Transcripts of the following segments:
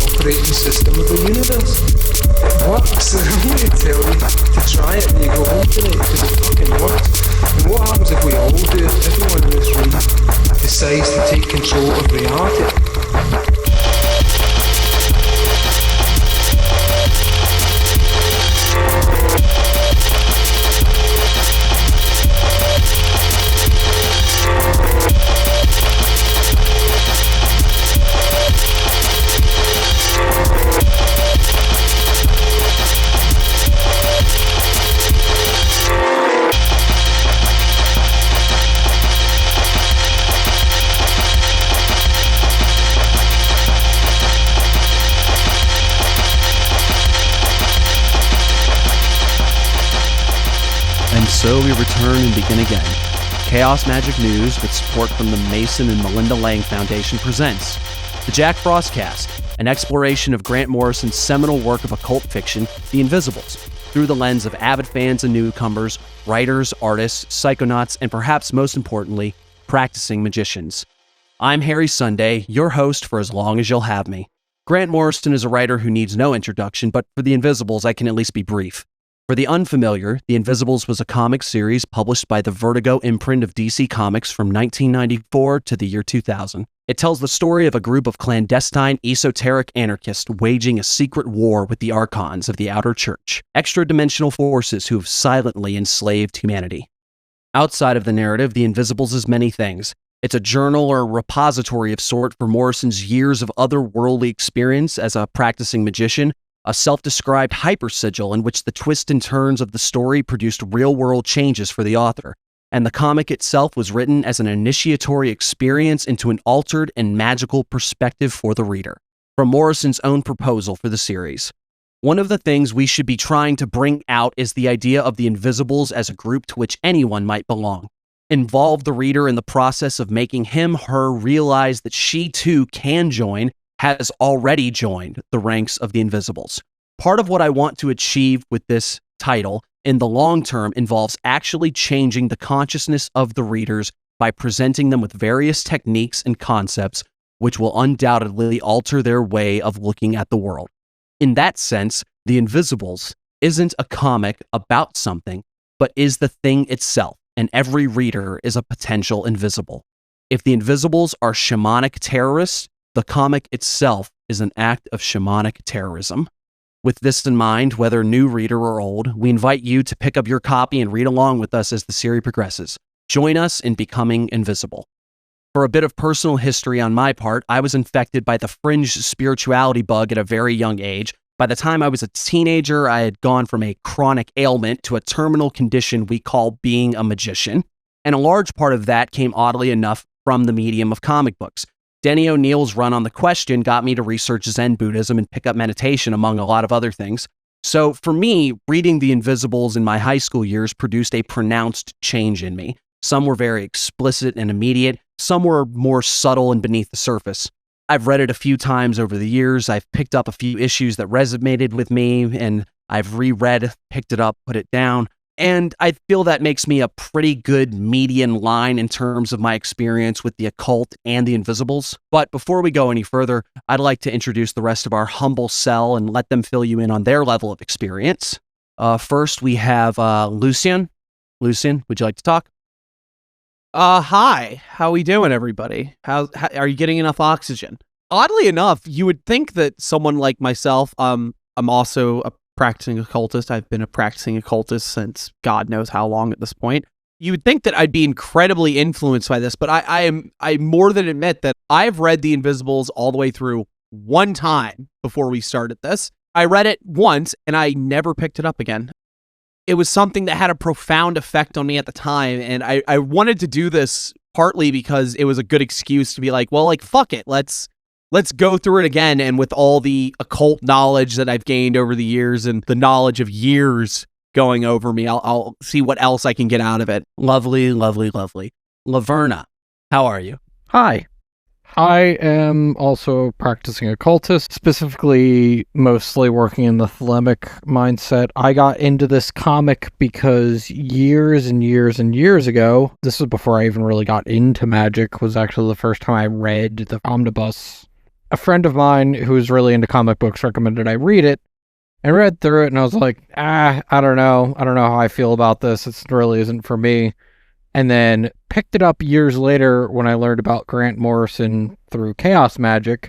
operating system of the universe. It works. I only tell you to try it when you go home tonight, because it fucking works. And what happens if we all do it? Everyone in this room decides to take control of reality. So we return and begin again. Chaosmagicknews, with support from the Mason and Melinda Lang Foundation, presents the Jack Frostcast, an exploration of Grant Morrison's seminal work of occult fiction, The Invisibles, through the lens of avid fans and newcomers, writers, artists, psychonauts, and perhaps most importantly, practicing magicians. I'm Harry Sunday, your host for as long as you'll have me. Grant Morrison is a writer who needs no introduction, but for The Invisibles, I can at least be brief. For the unfamiliar, The Invisibles was a comic series published by the Vertigo imprint of DC Comics from 1994 to the year 2000. It tells the story of a group of clandestine, esoteric anarchists waging a secret war with the archons of the outer church, extra-dimensional forces who have silently enslaved humanity. Outside of the narrative, The Invisibles is many things. It's a journal or a repository of sort for Morrison's years of otherworldly experience as a practicing magician, a self-described hypersigil in which the twists and turns of the story produced real-world changes for the author, and the comic itself was written as an initiatory experience into an altered and magical perspective for the reader, from Morrison's own proposal for the series. One of the things we should be trying to bring out is the idea of the Invisibles as a group to which anyone might belong. Involve the reader in the process of making him/her realize that she too can join, has already joined the ranks of the Invisibles. Part of what I want to achieve with this title in the long term involves actually changing the consciousness of the readers by presenting them with various techniques and concepts which will undoubtedly alter their way of looking at the world. In that sense, The Invisibles isn't a comic about something, but is the thing itself, and every reader is a potential invisible. If the Invisibles are shamanic terrorists, the comic itself is an act of shamanic terrorism. With this in mind, whether new reader or old, we invite you to pick up your copy and read along with us as the series progresses. Join us in becoming invisible. For a bit of personal history on my part, I was infected by the fringe spirituality bug at a very young age. By the time I was a teenager, I had gone from a chronic ailment to a terminal condition we call being a magician. And a large part of that came, oddly enough, from the medium of comic books. Denny O'Neil's run on The Question got me to research Zen Buddhism and pick up meditation, among a lot of other things. So for me, reading The Invisibles in my high school years produced a pronounced change in me. Some were very explicit and immediate. Some were more subtle and beneath the surface. I've read it a few times over the years. I've picked up a few issues that resonated with me, and I've reread, picked it up, put it down. And I feel that makes me a pretty good median line in terms of my experience with the occult and the Invisibles. But before we go any further, I'd like to introduce the rest of our humble cell and let them fill you in on their level of experience. First, we have Lucian. Lucian, would you like to talk? Hi. How we doing, everybody? How are you getting enough oxygen? Oddly enough, you would think that someone like myself, I'm also a practicing occultist. I've been a practicing occultist since God knows how long at this point. You would think that I'd be incredibly influenced by this, but I more than admit that I've read The Invisibles all the way through one time before we started this. I read it once and I never picked it up again. It was something that had a profound effect on me at the time, and I wanted to do this partly because it was a good excuse to be like, well, like, fuck it, let's go through it again, and with all the occult knowledge that I've gained over the years and the knowledge of years going over me, I'll see what else I can get out of it. Lovely, lovely, lovely. Laverna, how are you? Hi. I am also a practicing occultist, specifically mostly working in the thelemic mindset. I got into this comic because years and years and years ago, this was before I even really got into Magick, was actually the first time I read the omnibus a friend of mine who's really into comic books recommended I read it. I read through it and I was like, I don't know. I don't know how I feel about this. It really isn't for me. And then picked it up years later when I learned about Grant Morrison through Chaosmagick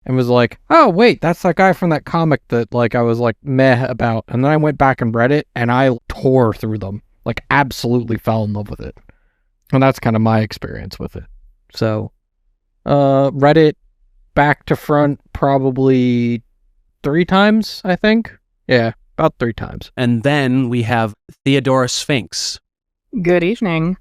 and was like, oh, wait, that's that guy from that comic that like I was like meh about. And then I went back and read it and I tore through them, like absolutely fell in love with it. And that's kind of my experience with it. So read it back to front probably 3 times, I think. Yeah, about 3 times. And then we have Theodora Sphinx. Good evening.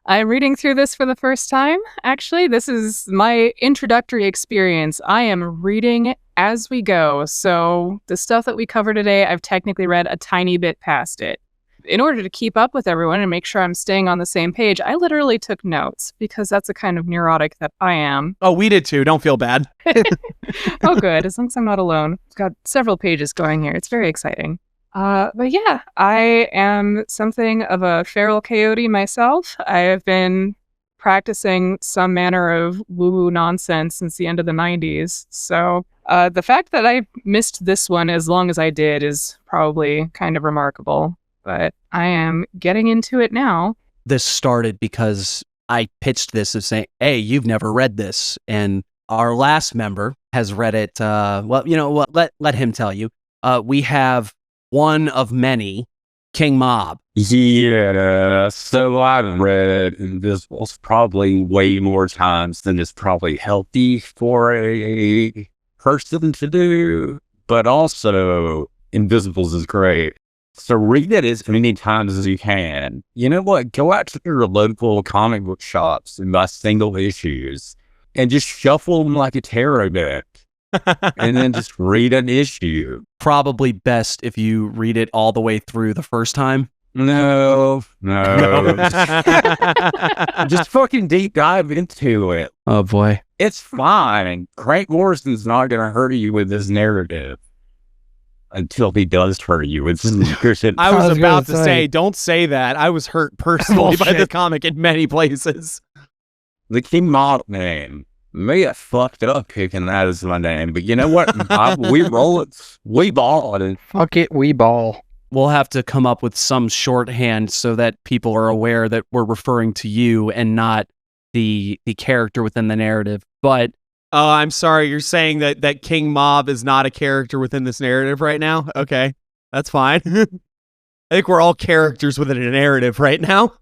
I'm reading through this for the first time. Actually, this is my introductory experience. I am reading as we go. So the stuff that we cover today, I've technically read a tiny bit past it. In order to keep up with everyone and make sure I'm staying on the same page, I literally took notes because that's the kind of neurotic that I am. Oh, we did too. Don't feel bad. Oh, good. As long as I'm not alone. I've got several pages going here. It's very exciting. But yeah, I am something of a feral coyote myself. I have been practicing some manner of woo-woo nonsense since the end of the 90s. So the fact that I missed this one as long as I did is probably kind of remarkable. But I am getting into it now. This started because I pitched this as saying, hey, you've never read this. And our last member has read it. Well, you know what? Let him tell you. We have one of many, kingmob. Yeah, so I've read Invisibles probably way more times than is probably healthy for a person to do. But also, Invisibles is great. So read it as many times as you can. You know what? Go out to your local comic book shops and buy single issues and just shuffle them like a tarot deck. And then just read an issue. Probably best if you read it all the way through the first time. No. Just fucking deep dive into it. Oh boy. It's fine. Grant Morrison's not going to hurt you with his narrative. Until he does hurt you. It's I was about to gonna say, don't say that. I was hurt personally by the comic in many places. the kingmob name. May have fucked up picking that as my name, but you know what? We roll it. We ball it. Fuck it, we ball. We'll have to come up with some shorthand so that people are aware that we're referring to you and not the character within the narrative. But Oh, I'm sorry. You're saying that King Mob is not a character within this narrative right now? Okay, that's fine. I think we're all characters within a narrative right now.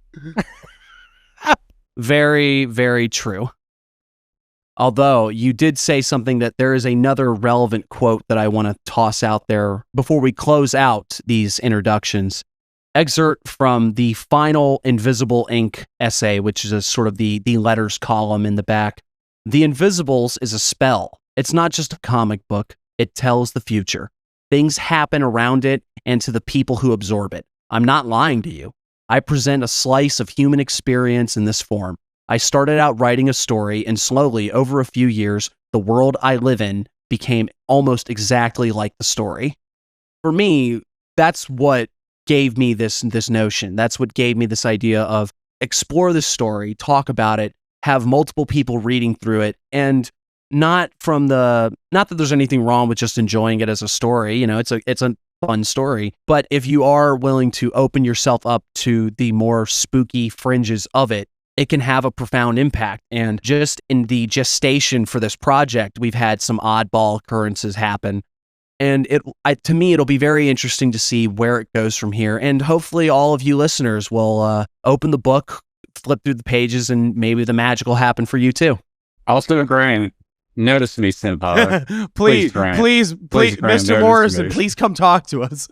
very, very true. Although you did say something that there is another relevant quote that I want to toss out there before we close out these introductions. Excerpt from the final Invisible Ink essay, which is a sort of the letters column in the back. The Invisibles is a spell. It's not just a comic book. It tells the future. Things happen around it and to the people who absorb it. I'm not lying to you. I present a slice of human experience in this form. I started out writing a story, and slowly, over a few years, the world I live in became almost exactly like the story. For me, that's what gave me this notion. That's what gave me this idea of explore this story, talk about it, have multiple people reading through it, and not that there's anything wrong with just enjoying it as a story. You know, it's a fun story. But if you are willing to open yourself up to the more spooky fringes of it, it can have a profound impact. And just in the gestation for this project, we've had some oddball occurrences happen. And to me, it'll be very interesting to see where it goes from here. And hopefully all of you listeners will open the book, flip through the pages, and maybe the magic will happen for you too. Also, Grant, notice me, senpai. please, Grant. please, Grant, Mr. notice Morrison, me. please come talk to us.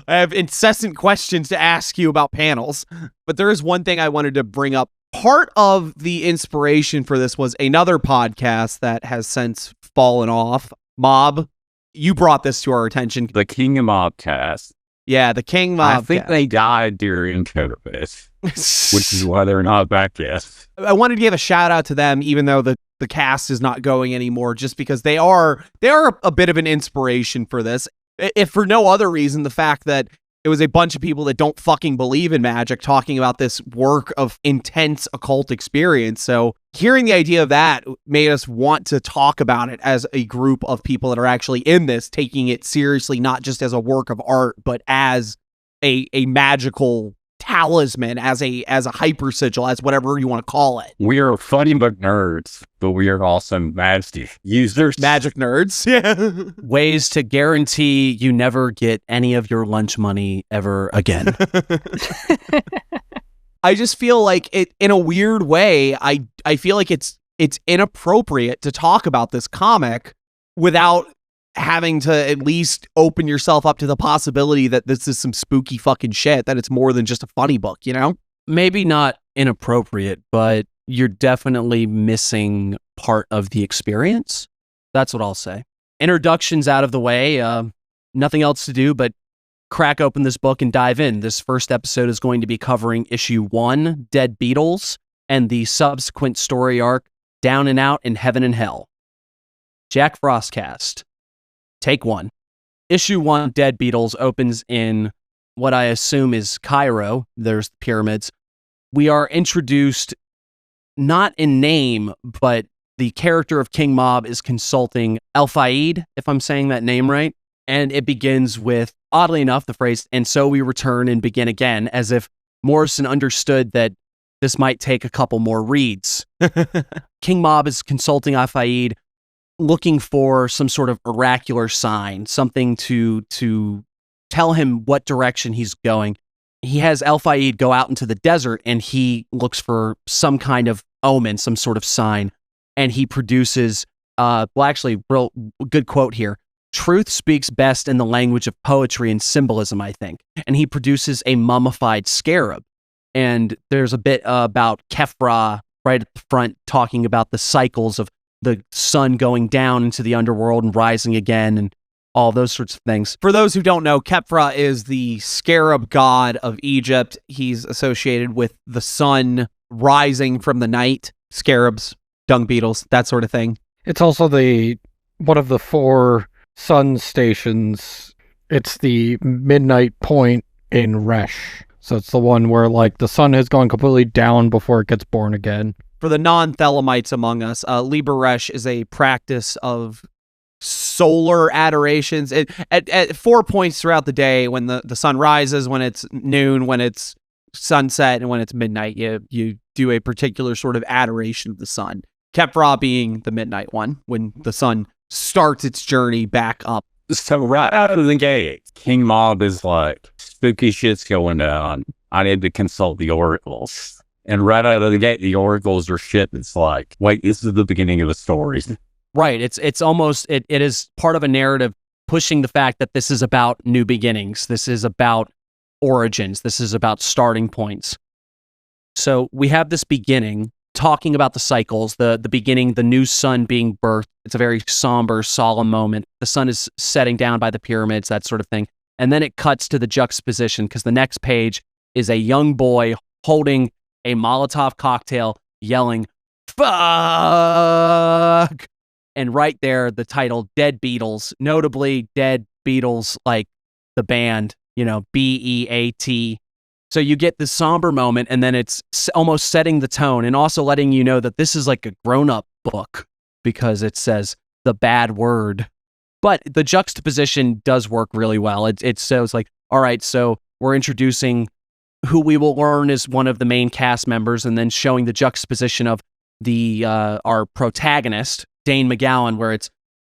I have incessant questions to ask you about panels. But there is one thing I wanted to bring up. Part of the inspiration for this was another podcast that has since fallen off. Mob, you brought this to our attention. The Kingmob cast. Yeah, the King Mob. I think they died during COVID, which is why they're not back yet. I wanted to give a shout out to them, even though the cast is not going anymore, just because they are a bit of an inspiration for this. If for no other reason, the fact that it was a bunch of people that don't fucking believe in magic talking about this work of intense occult experience. So hearing the idea of that made us want to talk about it as a group of people that are actually in this, taking it seriously, not just as a work of art, but as a magical talisman, as a hypersigil, as whatever you want to call it. We are funny but nerds, but we are also magic users. Magic nerds. Yeah. Ways to guarantee you never get any of your lunch money ever again. I just feel like it, in a weird way, I feel like it's inappropriate to talk about this comic without having to at least open yourself up to the possibility that this is some spooky fucking shit, that it's more than just a funny book, you know? Maybe not inappropriate, but you're definitely missing part of the experience. That's what I'll say. Introductions out of the way. Nothing else to do but crack open this book and dive in. This first episode is going to be covering issue 1, Dead Beatles, and the subsequent story arc, Down and Out in Heaven and Hell. Jack Frostcast. Take 1. Issue 1, Dead Beatles, opens in what I assume is Cairo. There's the pyramids. We are introduced, not in name, but the character of Kingmob is consulting El-Fayed, if I'm saying that name right. And it begins with, oddly enough, the phrase, "and so we return and begin again," as if Morrison understood that this might take a couple more reads. Kingmob is consulting El-Fayed, looking for some sort of oracular sign, something to tell him what direction he's going. He has El-Fayed go out into the desert, and he looks for some kind of omen, some sort of sign, and he produces, real good quote here, "Truth speaks best in the language of poetry and symbolism, I think." And he produces a mummified scarab. And there's a bit about Kefra right at the front, talking about the cycles of the sun going down into the underworld and rising again and all those sorts of things. For those who don't know, Kefra is the scarab god of Egypt. He's associated with the sun rising from the night, scarabs, dung beetles, that sort of thing. It's also one of the 4 sun stations. It's the midnight point in Resh. So it's the one where like the sun has gone completely down before it gets born again. For the non-Thelemites among us, Liber Resh is a practice of solar adorations. At 4 points throughout the day, when the sun rises, when it's noon, when it's sunset, and when it's midnight, you do a particular sort of adoration of the sun. Kefra being the midnight one, when the sun starts its journey back up. So right out of the gate, Kingmob is like, spooky shit's going down. I need to consult the oracles. And right out of the gate, the oracles are shit. It's like, wait, this is the beginning of the story. Right. It's almost, it is part of a narrative pushing the fact that this is about new beginnings. This is about origins. This is about starting points. So we have this beginning talking about the cycles, the beginning, the new sun being birthed. It's a very somber, solemn moment. The sun is setting down by the pyramids, that sort of thing. And then it cuts to the juxtaposition, because the next page is a young boy holding a Molotov cocktail, yelling, "Fuck!" And right there, the title, Dead Beatles, notably Dead Beatles, like the band, Beat. So you get this somber moment, and then it's almost setting the tone and also letting you know that this is like a grown-up book because it says the bad word. But the juxtaposition does work really well. It shows like, all right, so we're introducing who we will learn is one of the main cast members, and then showing the juxtaposition of the our protagonist, Dane McGowan, where it's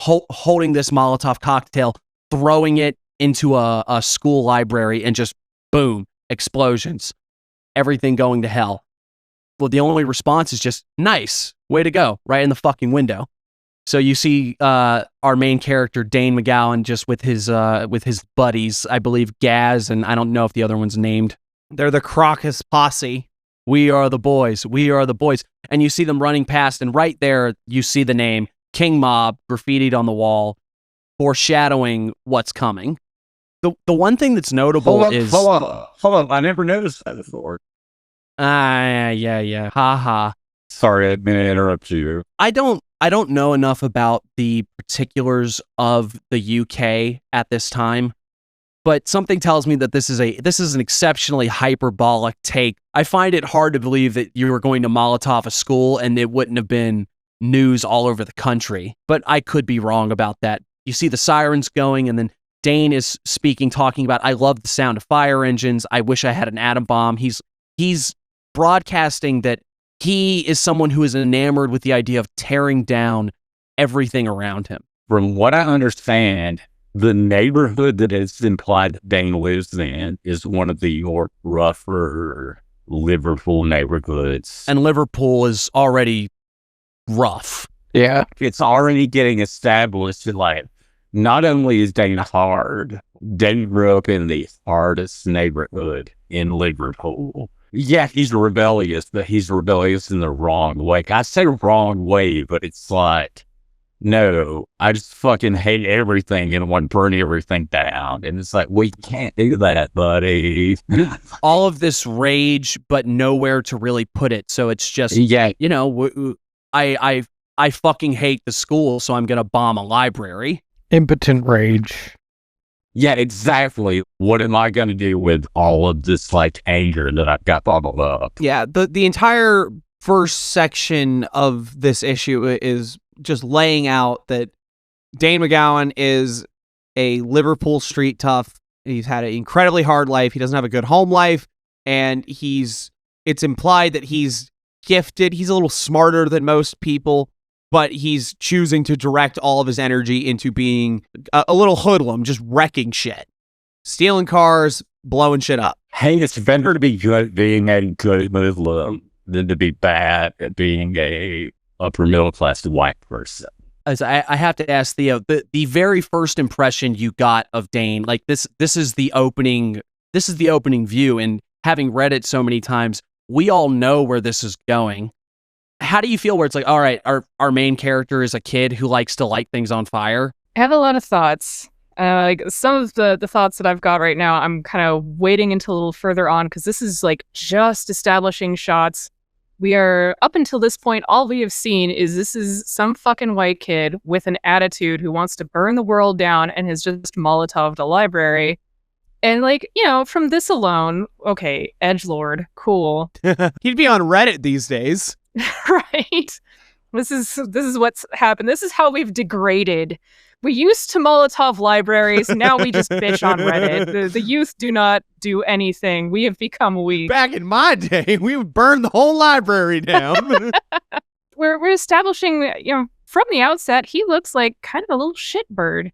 holding this Molotov cocktail, throwing it into a school library, and just boom, explosions, everything going to hell. Well, the only response is just, nice, way to go, right in the fucking window. So you see our main character, Dane McGowan, just with his buddies, I believe Gaz, and I don't know if the other one's named. They're the Crocus Posse. We are the boys. We are the boys. And you see them running past, and right there, you see the name Kingmob graffitied on the wall, foreshadowing what's coming. The one thing that's notable is... Hold on. I never noticed that before. Yeah. Ha. Sorry, I didn't mean to interrupt you. I don't know enough about the particulars of the UK at this time, but something tells me that this is an exceptionally hyperbolic take. I find it hard to believe that you were going to Molotov a school and it wouldn't have been news all over the country, but I could be wrong about that. You see the sirens going, and then Dane is speaking, talking about, I love the sound of fire engines. I wish I had an atom bomb. He's broadcasting that he is someone who is enamored with the idea of tearing down everything around him. From what I understand, the neighborhood that is implied that Dane lives in is one of the more rougher Liverpool neighborhoods. And Liverpool is already rough. Yeah. It's already getting established that, like, not only is Dane hard, Dane grew up in the hardest neighborhood in Liverpool. Yeah, he's rebellious, but he's rebellious in the wrong way. I say wrong way, but it's like, no, I just fucking hate everything and want to burn everything down. And it's like, we can't do that, buddy. All of this rage, but nowhere to really put it. So it's just, Yeah. you know, I fucking hate the school, so I'm going to bomb a library. Impotent rage. Yeah, exactly. What am I going to do with all of this, like, anger that I've got bottled up? Yeah, the entire first section of this issue is just laying out that Dane McGowan is a Liverpool street tough. He's had an incredibly hard life. He doesn't have a good home life, and it's implied that he's gifted. He's a little smarter than most people, but he's choosing to direct all of his energy into being a little hoodlum, just wrecking shit, stealing cars, blowing shit up. Hey, it's better to be good at being a good Muslim than to be bad at being a upper middle class white person. As I have to ask Theo, the very first impression you got of Dane, like this is the opening view, and having read it so many times, we all know where this is going. How do you feel where it's like, all right, our main character is a kid who likes to light things on fire? I have a lot of thoughts. Like some of the thoughts that I've got right now, I'm kind of waiting until a little further on, because this is like just establishing shots. We are, up until this point, all we have seen is this is some fucking white kid with an attitude who wants to burn the world down and has just Molotoved a library. And, like, you know, from this alone, okay, edgelord, cool. He'd be on Reddit these days. Right? This is what's happened. This is how we've degraded. We used to Molotov libraries. Now we just bitch on Reddit. The youth do not do anything. We have become weak. Back in my day, we would burn the whole library down. We're establishing, you know, from the outset, he looks like kind of a little shitbird.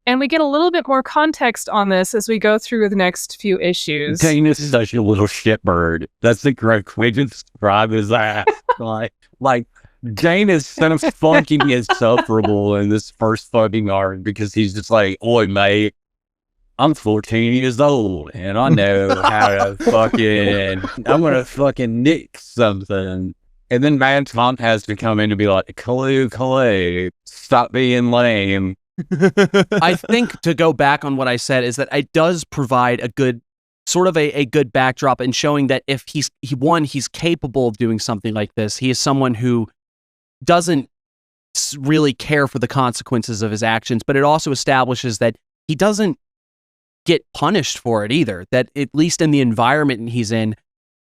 And we get a little bit more context on this as we go through the next few issues. Dane is such a little shitbird. That's the correct way to describe his ass. like Dane is kind of fucking insufferable in this first fucking arc, because he's just like, oi, mate, I'm 14 years old and I know how to I'm going to fucking nick something. And then Mad Tom has to come in to be like, Clue, stop being lame. I think, to go back on what I said, is that it does provide a good sort of a good backdrop in showing that if he's capable of doing something like this. He is someone who doesn't really care for the consequences of his actions, but it also establishes that he doesn't get punished for it either. That at least in the environment he's in,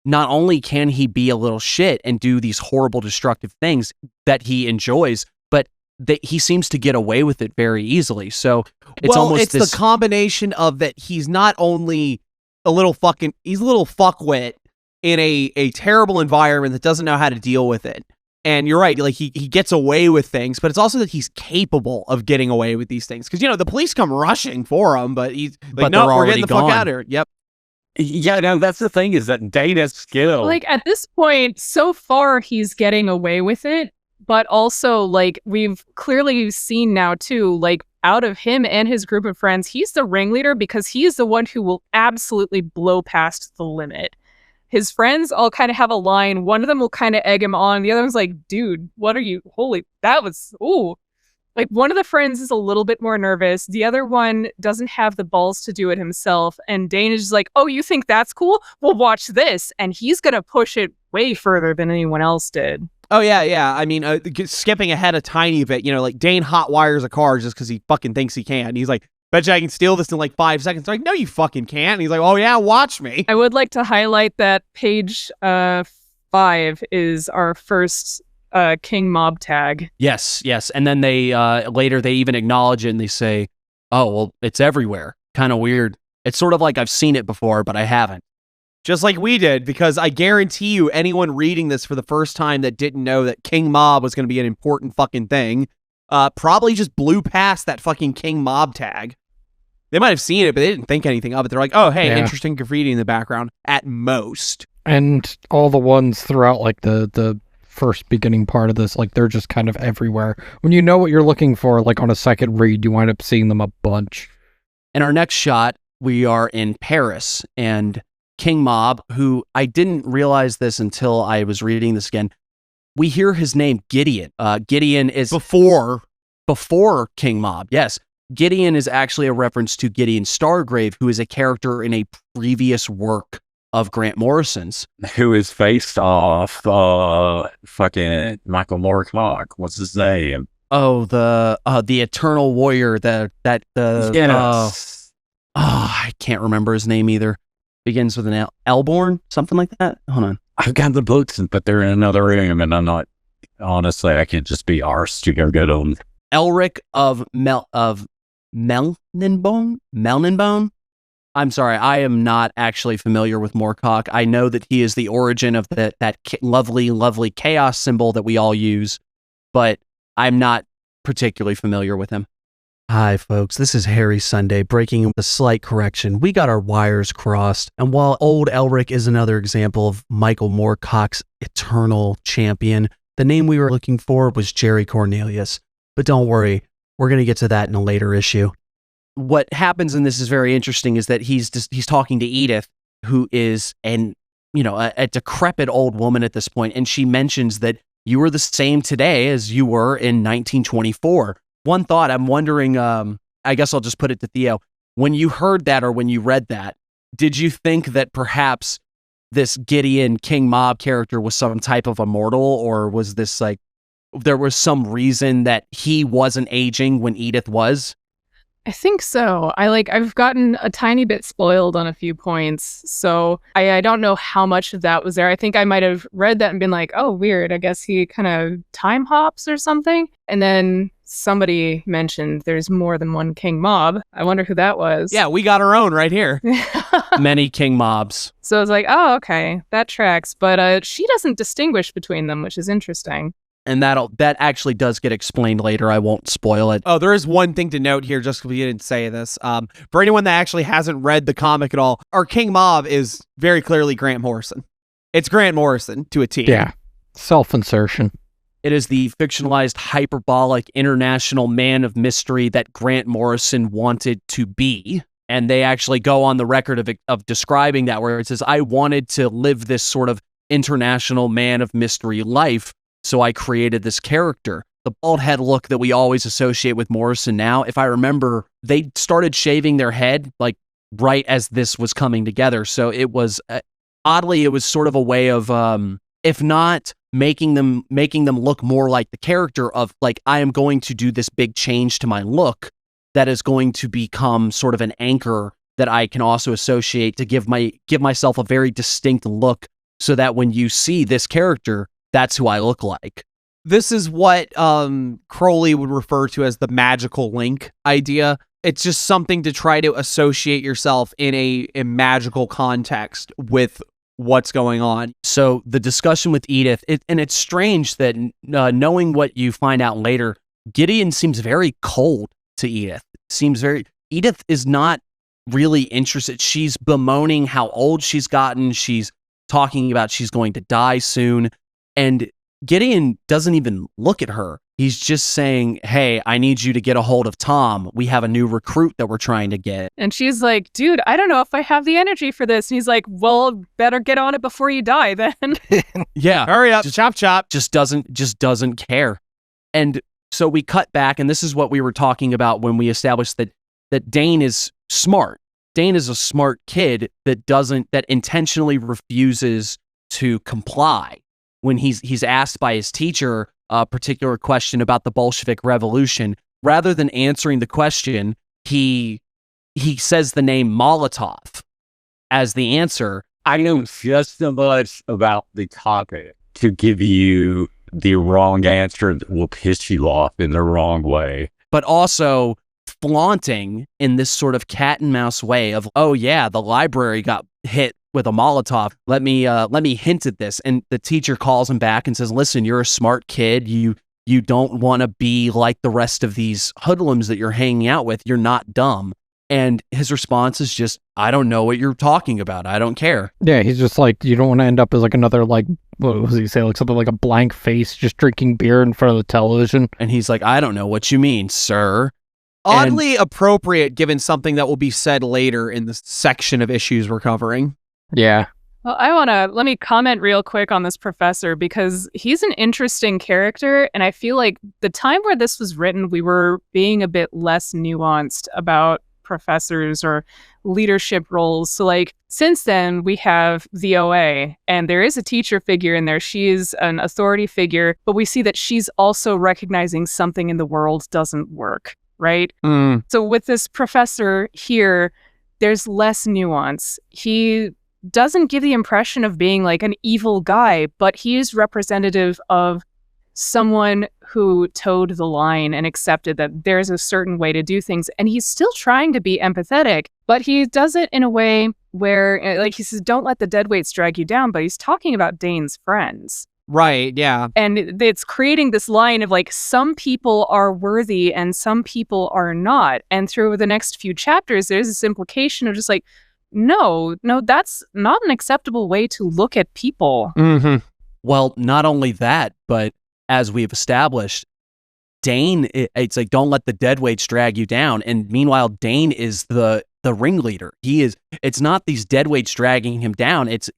not only can he be a little shit and do these horrible destructive things that he enjoys, but that he seems to get away with it very easily. So it's the combination of that he's not only he's a little fuckwit in a terrible environment that doesn't know how to deal with it. And you're right, like he gets away with things, but it's also that he's capable of getting away with these things. Because, you know, the police come rushing for him, but he's like, no, we're getting the fuck out of here. Yep. Yeah, no, that's the thing, is that Dane has skill. Like, at this point, so far, he's getting away with it. But also, like, we've clearly seen now, too, like, out of him and his group of friends, he's the ringleader because he's the one who will absolutely blow past the limit. His friends all kind of have a line. One of them will kind of egg him on. The other one's like, dude, what are you? Ooh. Like, one of the friends is a little bit more nervous. The other one doesn't have the balls to do it himself. And Dane is just like, oh, you think that's cool? Well, watch this. And he's going to push it way further than anyone else did. Oh, yeah. I mean, skipping ahead a tiny bit, you know, like Dane hot wires a car just because he fucking thinks he can. He's like, Bet you I can steal this in like 5 seconds. They're like, no, you fucking can't. And he's like, oh yeah, watch me. I would like to highlight that page 5 is our first kingmob tag. Yes. And then they later they even acknowledge it and they say, oh, well, it's everywhere. Kind of weird. It's sort of like I've seen it before, but I haven't. Just like we did, because I guarantee you anyone reading this for the first time that didn't know that King Mob was going to be an important fucking thing probably just blew past that fucking King Mob tag. They might have seen it, but they didn't think anything of it. They're like, oh, hey, interesting graffiti in the background, at most. And all the ones throughout, like, the first beginning part of this, like, they're just kind of everywhere. When you know what you're looking for, like, on a second read, you wind up seeing them a bunch. In our next shot, we are in Paris, and King Mob, who I didn't realize this until I was reading this again, we hear his name, Gideon. Gideon is... Before King Mob, yes. Gideon is actually a reference to Gideon Stargrave, who is a character in a previous work of Grant Morrison's. Who is based off fucking Michael Moorcock. What's his name? Oh, the Eternal Warrior, Yes. I can't remember his name either. Begins with an Elborn, something like that. Hold on. I've got the books, but they're in another room, and I'm not, honestly, I can't just be arsed to go get them. Elric of Melninbone? I'm sorry, I am not actually familiar with Moorcock. I know that he is the origin of that lovely, lovely chaos symbol that we all use, but I'm not particularly familiar with him. Hi, folks. This is Harry Sunday, breaking with a slight correction. We got our wires crossed, and while old Elric is another example of Michael Moorcock's eternal champion, the name we were looking for was Jerry Cornelius. But don't worry, we're going to get to that in a later issue. What happens in this is very interesting, is that he's talking to Edith, who is a decrepit old woman at this point, and she mentions that you were the same today as you were in 1924. One thought, I'm wondering, I guess I'll just put it to Theo. When you heard that or when you read that, did you think that perhaps this Gideon King Mob character was some type of immortal, or was this like, there was some reason that he wasn't aging when Edith was? I think so. I've gotten a tiny bit spoiled on a few points, so I don't know how much of that was there. I think I might have read that and been like, oh, weird, I guess he kind of time hops or something. And then somebody mentioned there's more than one King Mob. I wonder who that was. Yeah, we got our own right here. Many King Mobs. So I was like, oh, okay, that tracks. But she doesn't distinguish between them, which is interesting. And that actually does get explained later. I won't spoil it. Oh, there is one thing to note here, just because we didn't say this. For anyone that actually hasn't read the comic at all, our King Mob is very clearly Grant Morrison. It's Grant Morrison to a T. Yeah. Self-insertion. It is the fictionalized, hyperbolic, international man of mystery that Grant Morrison wanted to be. And they actually go on the record of describing that, where it says, I wanted to live this sort of international man of mystery life, so I created this character. The bald head look that we always associate with Morrison now, if I remember, they started shaving their head like right as this was coming together. So it was, oddly, it was sort of a way of, if not making them look more like the character of like, I am going to do this big change to my look that is going to become sort of an anchor that I can also associate to give myself a very distinct look, so that when you see this character, that's who I look like. This is what Crowley would refer to as the magical link idea. It's just something to try to associate yourself in a magical context with what's going on. So the discussion with Edith, and it's strange that knowing what you find out later, Gideon seems very cold to Edith. Edith is not really interested. She's bemoaning how old she's gotten. She's talking about she's going to die soon. And Gideon doesn't even look at her. He's just saying, hey, I need you to get a hold of Tom. We have a new recruit that we're trying to get. And she's like, dude, I don't know if I have the energy for this. And he's like, well, better get on it before you die then. Yeah. Hurry up. Chop, chop. Just doesn't care. And so we cut back, and this is what we were talking about when we established that Dane is smart. Dane is a smart kid that intentionally refuses to comply. When he's asked by his teacher a particular question about the Bolshevik Revolution, rather than answering the question, he says the name Molotov as the answer. I know just as much about the topic to give you the wrong answer that will piss you off in the wrong way. But also flaunting in this sort of cat and mouse way of, oh yeah, the library got hit with a Molotov. Let me hint at this. And the teacher calls him back and says, listen, you're a smart kid. You don't want to be like the rest of these hoodlums that you're hanging out with. You're not dumb. And his response is just, I don't know what you're talking about. I don't care. Yeah, he's just like, you don't want to end up as like another, like, what was he say? Like something like a blank face just drinking beer in front of the television. And he's like, I don't know what you mean, sir. Oddly appropriate given something that will be said later in the section of issues we're covering. Yeah. Well, let me comment real quick on this professor because he's an interesting character. And I feel like the time where this was written, we were being a bit less nuanced about professors or leadership roles. So like since then we have the OA and there is a teacher figure in there. She is an authority figure, but we see that she's also recognizing something in the world doesn't work, right? So with this professor here, there's less nuance. He doesn't give the impression of being like an evil guy, but he is representative of someone who towed the line and accepted that there's a certain way to do things. And he's still trying to be empathetic, but he does it in a way where, like he says, don't let the dead weights drag you down, but he's talking about Dane's friends. Right, yeah. And it's creating this line of like, some people are worthy and some people are not. And through the next few chapters, there's this implication of just like, no, that's not an acceptable way to look at people. Mm-hmm. Well, not only that, but as we've established, Dane, it's like, don't let the dead weights drag you down. And meanwhile, Dane is the ringleader. It's not these dead weights dragging him down. It's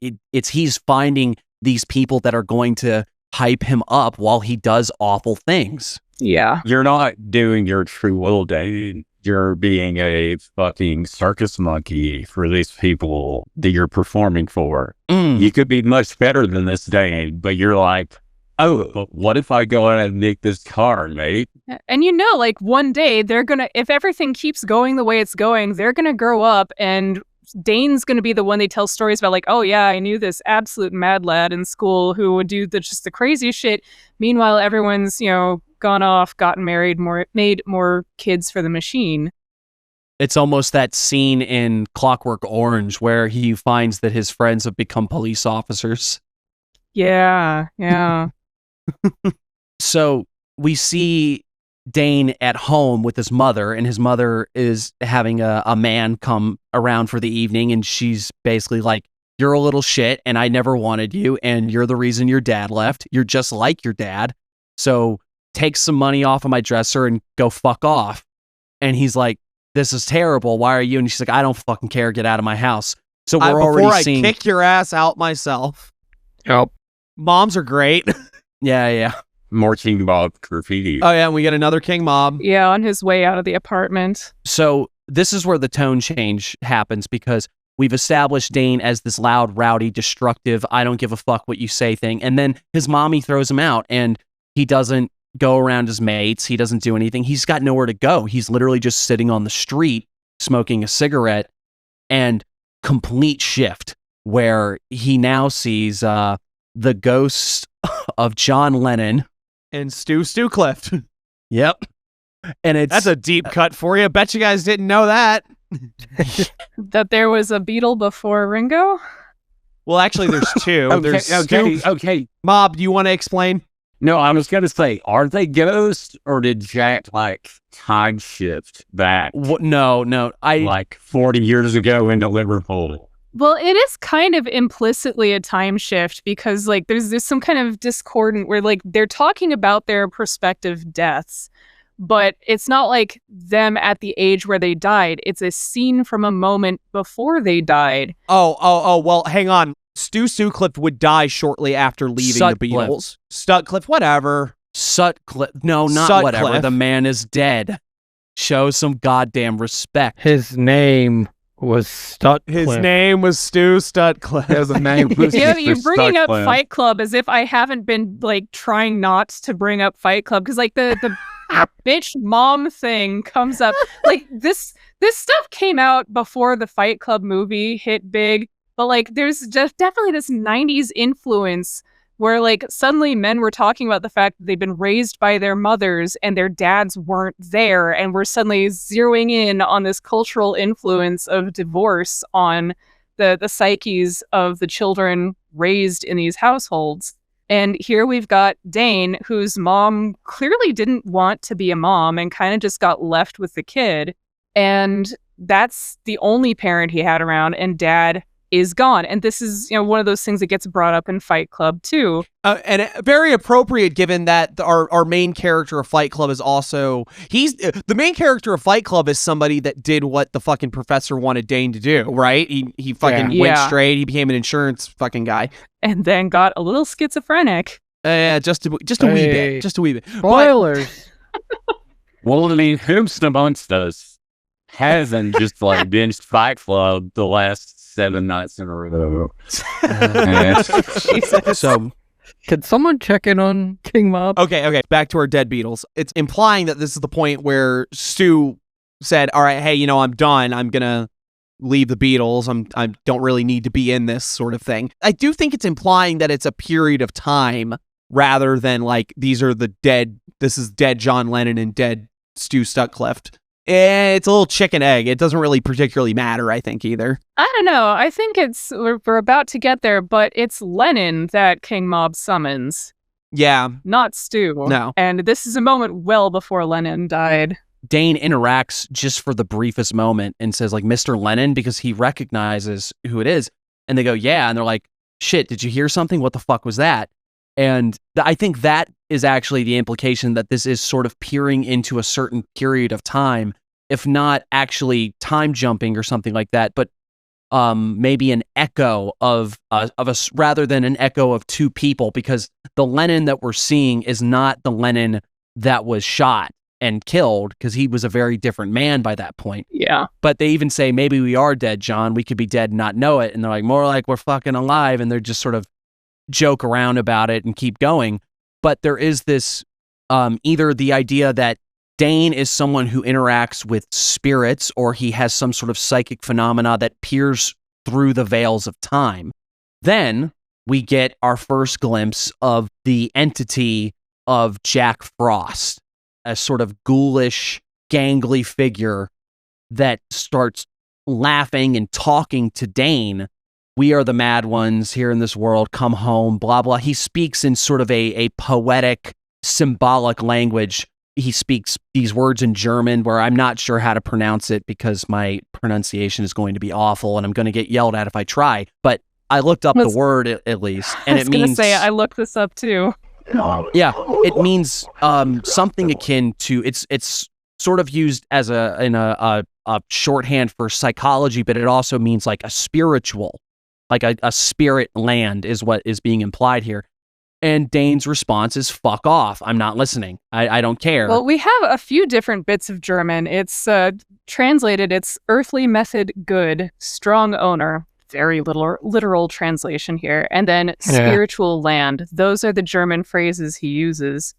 he's finding these people that are going to hype him up while he does awful things. Yeah. You're not doing your true will, Dane. You're being a fucking circus monkey for these people that you're performing for. You could be much better than this, Dane, but you're like, oh, what if I go out and nick this car, mate? And like one day they're gonna, if everything keeps going the way it's going, they're gonna grow up and Dane's gonna be the one they tell stories about, like, oh yeah, I knew this absolute mad lad in school who would do just the craziest shit. Meanwhile, everyone's, gone off, gotten married, made more kids for the machine. It's almost that scene in Clockwork Orange where he finds that his friends have become police officers. Yeah. So we see Dane at home with his mother, and his mother is having a man come around for the evening, and she's basically like, you're a little shit, and I never wanted you, and you're the reason your dad left. You're just like your dad. So take some money off of my dresser and go fuck off. And he's like, this is terrible. Why are you? And she's like, I don't fucking care. Get out of my house. So we're already seeing... Before I kick your ass out myself. Yep. Moms are great. Yeah. More kingmob graffiti. Oh yeah, and we get another kingmob. Yeah, on his way out of the apartment. So this is where the tone change happens, because we've established Dane as this loud, rowdy, destructive, I don't give a fuck what you say thing. And then his mommy throws him out, and he doesn't go around his mates. He doesn't do anything. He's got nowhere to go. He's literally just sitting on the street smoking a cigarette, and complete shift where he now sees the ghost of John Lennon and Stu Clift. Yep. And that's a deep cut for you. Bet you guys didn't know that. That there was a Beatle before Ringo? Well, actually, there's two. Okay. Mob, do you want to explain? No, I was going to say, are they ghosts, or did Jack, time shift back? No. I 40 years ago into Liverpool. Well, it is kind of implicitly a time shift, because there's some kind of discordant where they're talking about their prospective deaths, but it's not like them at the age where they died. It's a scene from a moment before they died. Oh, well, hang on. Stu Clift would die shortly after leaving the Beatles. Sutcliffe, whatever. Sutcliffe. No, not Sutcliffe. Whatever. The man is dead. Show some goddamn respect. His name was Stutcliffe. His name was Stu Stutcliffe. His name was Yeah, you're bringing up Fight Club as if I haven't been trying not to bring up Fight Club, because the bitch mom thing comes up. Like this stuff came out before the Fight Club movie hit big, but like there's just definitely this 90s influence where like suddenly men were talking about the fact that they've been raised by their mothers and their dads weren't there, and we're suddenly zeroing in on this cultural influence of divorce on the psyches of the children raised in these households. And here we've got Dane, whose mom clearly didn't want to be a mom and kind of just got left with the kid. And that's the only parent he had around, and dad is gone. And this is, one of those things that gets brought up in Fight Club too. And very appropriate given that our main character of Fight Club is also, the main character of Fight Club is somebody that did what the fucking professor wanted Dane to do, right? He fucking went straight. He became an insurance fucking guy. And then got a little schizophrenic. Just a wee bit. Just a wee bit. Spoilers. Well, I mean, who's amongst us hasn't just like binged Fight Club the last 7 nights in a row? Jesus. So, Can someone check in on Kingmob? okay. Back to our dead Beatles. It's implying that this is the point where Stu said, all right, hey, I'm done. I'm going to leave the Beatles. I don't really need to be in this sort of thing. I do think it's implying that it's a period of time rather than like this is dead John Lennon and dead Stu Sutcliffe. It's a little chicken egg. It doesn't really particularly matter, I think, either. I don't know. I think we're about to get there, but it's Lennon that Kingmob summons. Yeah. Not Stu. No. And this is a moment well before Lennon died. Dane interacts just for the briefest moment and says, like, Mr. Lennon, because he recognizes who it is. And they go, yeah. And they're like, shit, did you hear something? What the fuck was that? And I think that is actually the implication that this is sort of peering into a certain period of time, if not actually time jumping or something like that, but maybe an echo of us rather than an echo of two people, because the Lennon that we're seeing is not the Lennon that was shot and killed, because he was a very different man by that point. Yeah. But they even say, maybe we are dead, John. We could be dead and not know it. And they're like, more like we're fucking alive. And they're just sort of joke around about it and keep going. But there is this either the idea that Dane is someone who interacts with spirits, or he has some sort of psychic phenomena that peers through the veils of time. Then we get our first glimpse of the entity of Jack Frost, a sort of ghoulish, gangly figure that starts laughing and talking to Dane. We are the mad ones here in this world, come home, blah, blah. He speaks in sort of a poetic, symbolic language. He speaks these words in German where I'm not sure how to pronounce it because my pronunciation is going to be awful and I'm going to get yelled at if I try. But I looked up the word at least, and it means... I looked this up too. Yeah, it means something akin to... It's sort of used as a shorthand for psychology, but it also means like a spiritual, like a spirit land is what is being implied here. And Dane's response is, fuck off. I'm not listening. I don't care. Well, we have a few different bits of German. It's translated, it's earthly method good, strong owner. Very literal translation here. And then spiritual land. Those are the German phrases he uses.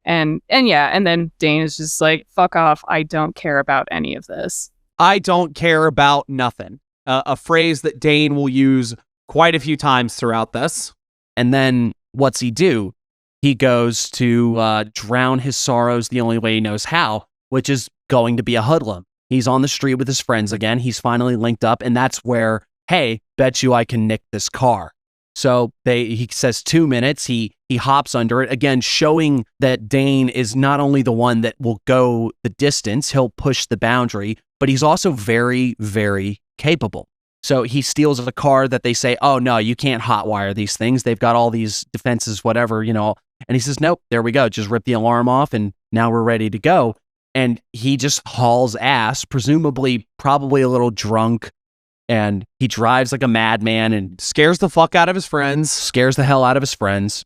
And then Dane is just like, fuck off. I don't care about any of this. I don't care about nothing. A phrase that Dane will use quite a few times throughout this. And then what's he do? He goes to drown his sorrows the only way he knows how, which is going to be a hoodlum. He's on the street with his friends again. He's finally linked up, and that's where, hey, bet you I can nick this car. So he says 2 minutes. He hops under it, again, showing that Dane is not only the one that will go the distance, he'll push the boundary, but he's also very, very capable. So he steals a car that they say, oh, no, you can't hotwire these things. They've got all these defenses, whatever, And he says, nope, there we go. Just rip the alarm off, and now we're ready to go. And he just hauls ass, presumably probably a little drunk. And he drives like a madman and scares the fuck out of his friends. Scares the hell out of his friends.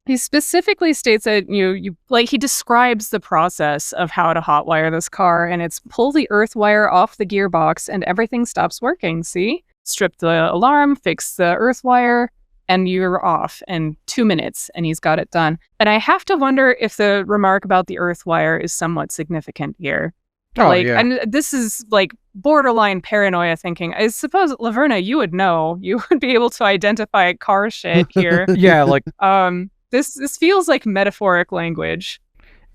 He specifically states that he describes the process of how to hotwire this car, and it's pull the earth wire off the gearbox and everything stops working. See? Strip the alarm, fix the earth wire, and you're off in 2 minutes, and he's got it done. And I have to wonder if the remark about the earth wire is somewhat significant here. Oh, Like, yeah. and this is like borderline paranoia thinking. I suppose, Laverna, you would know. You would be able to identify car shit here. Yeah, like, This feels like metaphoric language.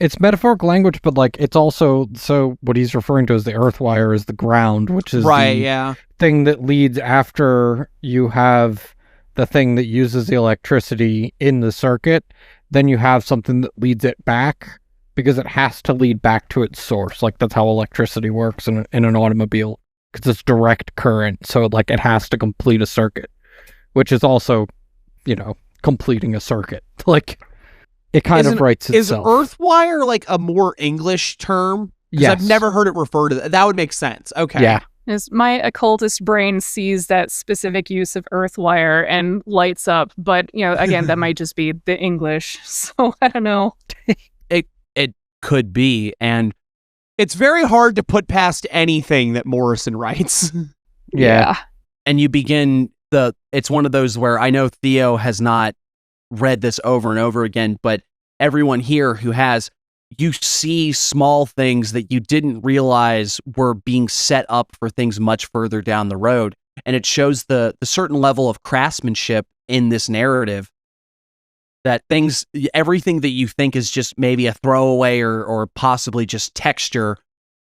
it's metaphoric language, but like it's also, so what he's referring to as the earth wire is the ground, which is Right, the yeah. thing that leads after you have the thing that uses the electricity in the circuit. Then you have something that leads it back, because it has to lead back to its source. Like, that's how electricity works in an automobile, because it's direct current. So like it has to complete a circuit, which is also, completing a circuit. Like, it kind of writes Is itself. earthwire like a more English term? Because Yes. I've never heard it referred to that. That would make sense. Okay. Yeah. As my occultist brain sees that specific use of earthwire and lights up, but again, that might just be the English. So I don't know. It could be, and it's very hard to put past anything that Morrison writes. Yeah. And you begin it's one of those where I know Theo has not read this over and over again, but everyone here who has, you see small things that you didn't realize were being set up for things much further down the road. And it shows the certain level of craftsmanship in this narrative, that everything that you think is just maybe a throwaway or possibly just texture,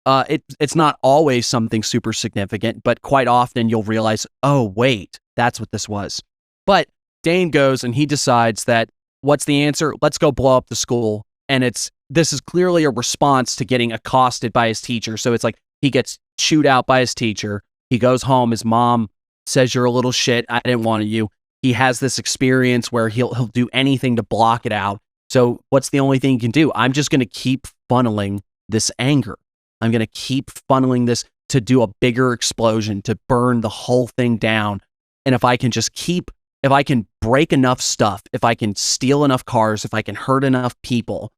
it's not always something super significant, but quite often you'll realize, oh, wait, that's what this was. But Dane goes and he decides that, what's the answer? Let's go blow up the school. And this is clearly a response to getting accosted by his teacher. So it's like he gets chewed out by his teacher. He goes home. His mom says, you're a little shit. I didn't want you. He has this experience where he'll do anything to block it out. So what's the only thing he can do? I'm just going to keep funneling this anger. I'm going to keep funneling this to do a bigger explosion, to burn the whole thing down. And if I can break enough stuff, if I can steal enough cars, if I can hurt enough people,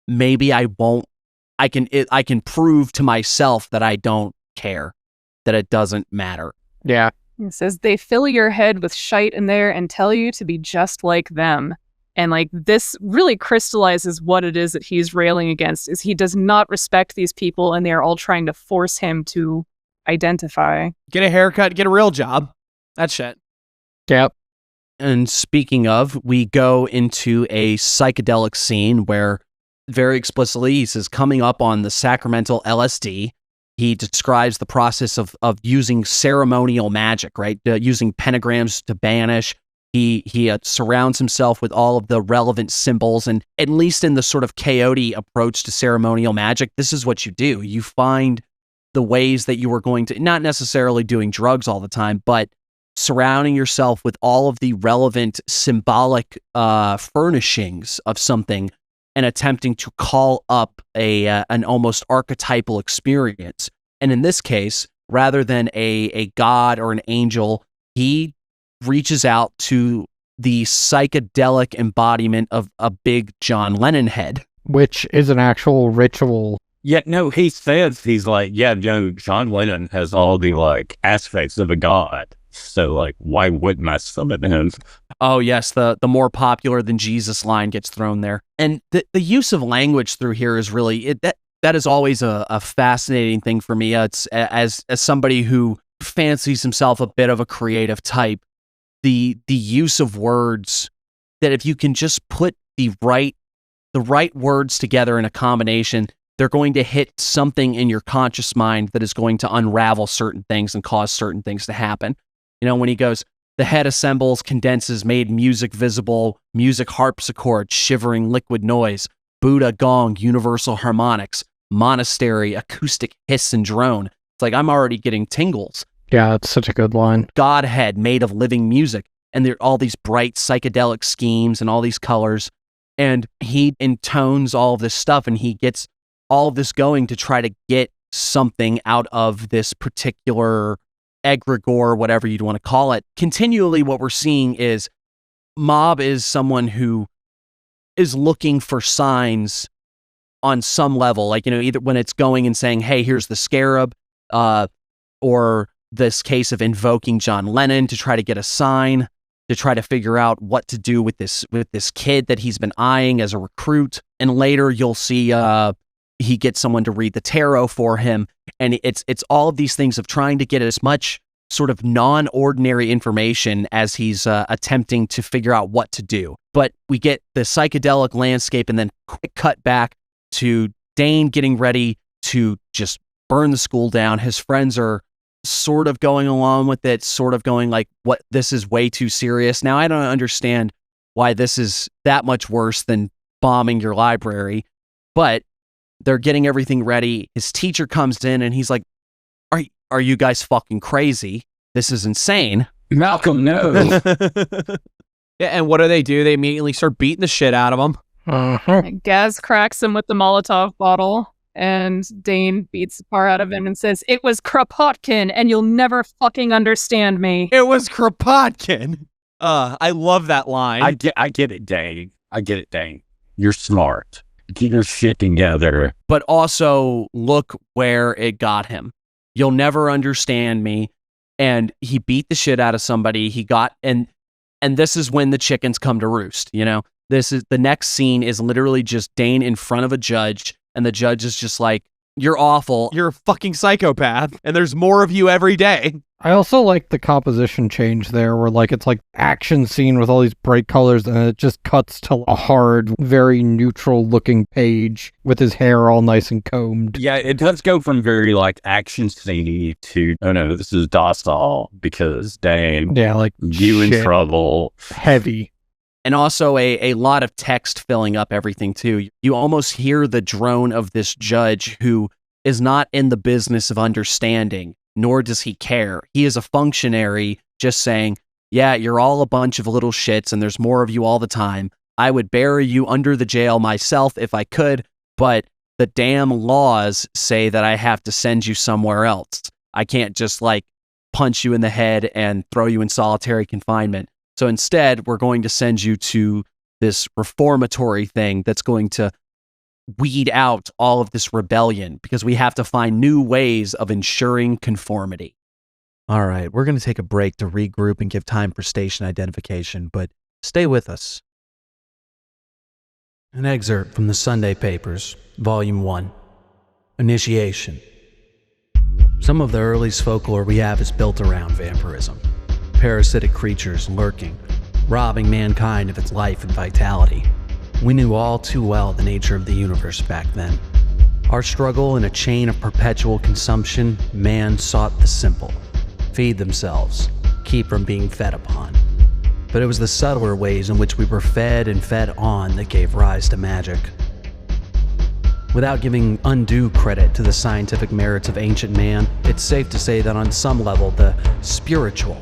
maybe I can prove to myself that I don't care, that it doesn't matter. Yeah. It says, they fill your head with shite in there and tell you to be just like them. And like, this really crystallizes what it is that he's railing against, is he does not respect these people, and they're all trying to force him to identify. Get a haircut, get a real job. That shit. Yep. And speaking of, we go into a psychedelic scene where very explicitly he says, coming up on the sacramental LSD, he describes the process of using ceremonial magic, right? Using pentagrams to banish. He surrounds himself with all of the relevant symbols, and at least in the sort of chaotic approach to ceremonial magic, this is what you do. You find the ways that you are going to, not necessarily doing drugs all the time, but surrounding yourself with all of the relevant symbolic furnishings of something and attempting to call up an almost archetypal experience. And in this case, rather than a god or an angel, he reaches out to the psychedelic embodiment of a big John Lennon head. Which is an actual ritual. Yeah, no, he says, he's like, yeah, John Lennon has all the like aspects of a god. So like, why wouldn't I summon him? Oh yes, the more popular than Jesus line gets thrown there. And the use of language through here is really, that is always a fascinating thing for me. It's as somebody who fancies himself a bit of a creative type, the use of words, that if you can just put the right words together in a combination, they're going to hit something in your conscious mind that is going to unravel certain things and cause certain things to happen. When he goes, the head assembles, condenses, made music visible, music harpsichord, shivering liquid noise, Buddha gong, universal harmonics, monastery, acoustic hiss and drone. It's like, I'm already getting tingles. Yeah, that's such a good line. Godhead made of living music. And there are all these bright psychedelic schemes and all these colors. And he intones all of this stuff, and he gets all of this going to try to get something out of this particular egregore, whatever you'd want to call it. Continually, what we're seeing is Mob is someone who is looking for signs on some level, like, either when it's going and saying, hey, here's the scarab, or this case of invoking John Lennon to try to get a sign. to try to figure out what to do with this kid that he's been eyeing as a recruit. And later you'll see he gets someone to read the tarot for him. And it's all of these things of trying to get as much sort of non-ordinary information as he's attempting to figure out what to do. But we get the psychedelic landscape and then quick cut back to Dane getting ready to just burn the school down. His friends are sort of going along with it, sort of going like, what, this is way too serious. Now, I don't understand why this is that much worse than bombing your library, but they're getting everything ready. His teacher comes in and he's like, are you guys fucking crazy? This is insane. Malcolm, no. Yeah, and what do? They immediately start beating the shit out of him. Gaz cracks him with the Molotov bottle, and Dane beats the par out of him and says, "It was Kropotkin, and you'll never fucking understand me." It was Kropotkin. I love that line. I get it, Dane. I get it, Dane. You're smart. Get your shit together. But also, look where it got him. You'll never understand me. And he beat the shit out of somebody. And this is when the chickens come to roost, you know? This is the next scene is literally just Dane in front of a judge, and the judge is just like, "You're awful. You're a fucking psychopath, and there's more of you every day." I also like the composition change there, where like it's like action scene with all these bright colors, and it just cuts to a hard, very neutral looking page with his hair all nice and combed. Yeah, it does go from very like action scene to, oh no, this is docile because Dane, Yeah, like you in shit. trouble. Heavy. And also a lot of text filling up everything too. You almost hear the drone of this judge who is not in the business of understanding, nor does he care. He is a functionary just saying, yeah, you're all a bunch of little shits and there's more of you all the time. I would bury you under the jail myself if I could, but the damn laws say that I have to send you somewhere else. I can't just like punch you in the head and throw you in solitary confinement. So instead, we're going to send you to this reformatory thing that's going to weed out all of this rebellion because we have to find new ways of ensuring conformity. All right, we're going to take a break to regroup and give time for station identification, but stay with us. An excerpt from the Sunday Papers, Volume 1, Initiation. Some of the earliest folklore we have is built around vampirism. Parasitic creatures lurking, robbing mankind of its life and vitality. We knew all too well the nature of the universe back then. Our struggle in a chain of perpetual consumption, man sought the simple. Feed themselves, keep from being fed upon. But it was the subtler ways in which we were fed and fed on that gave rise to magic. Without giving undue credit to the scientific merits of ancient man, it's safe to say that on some level, the spiritual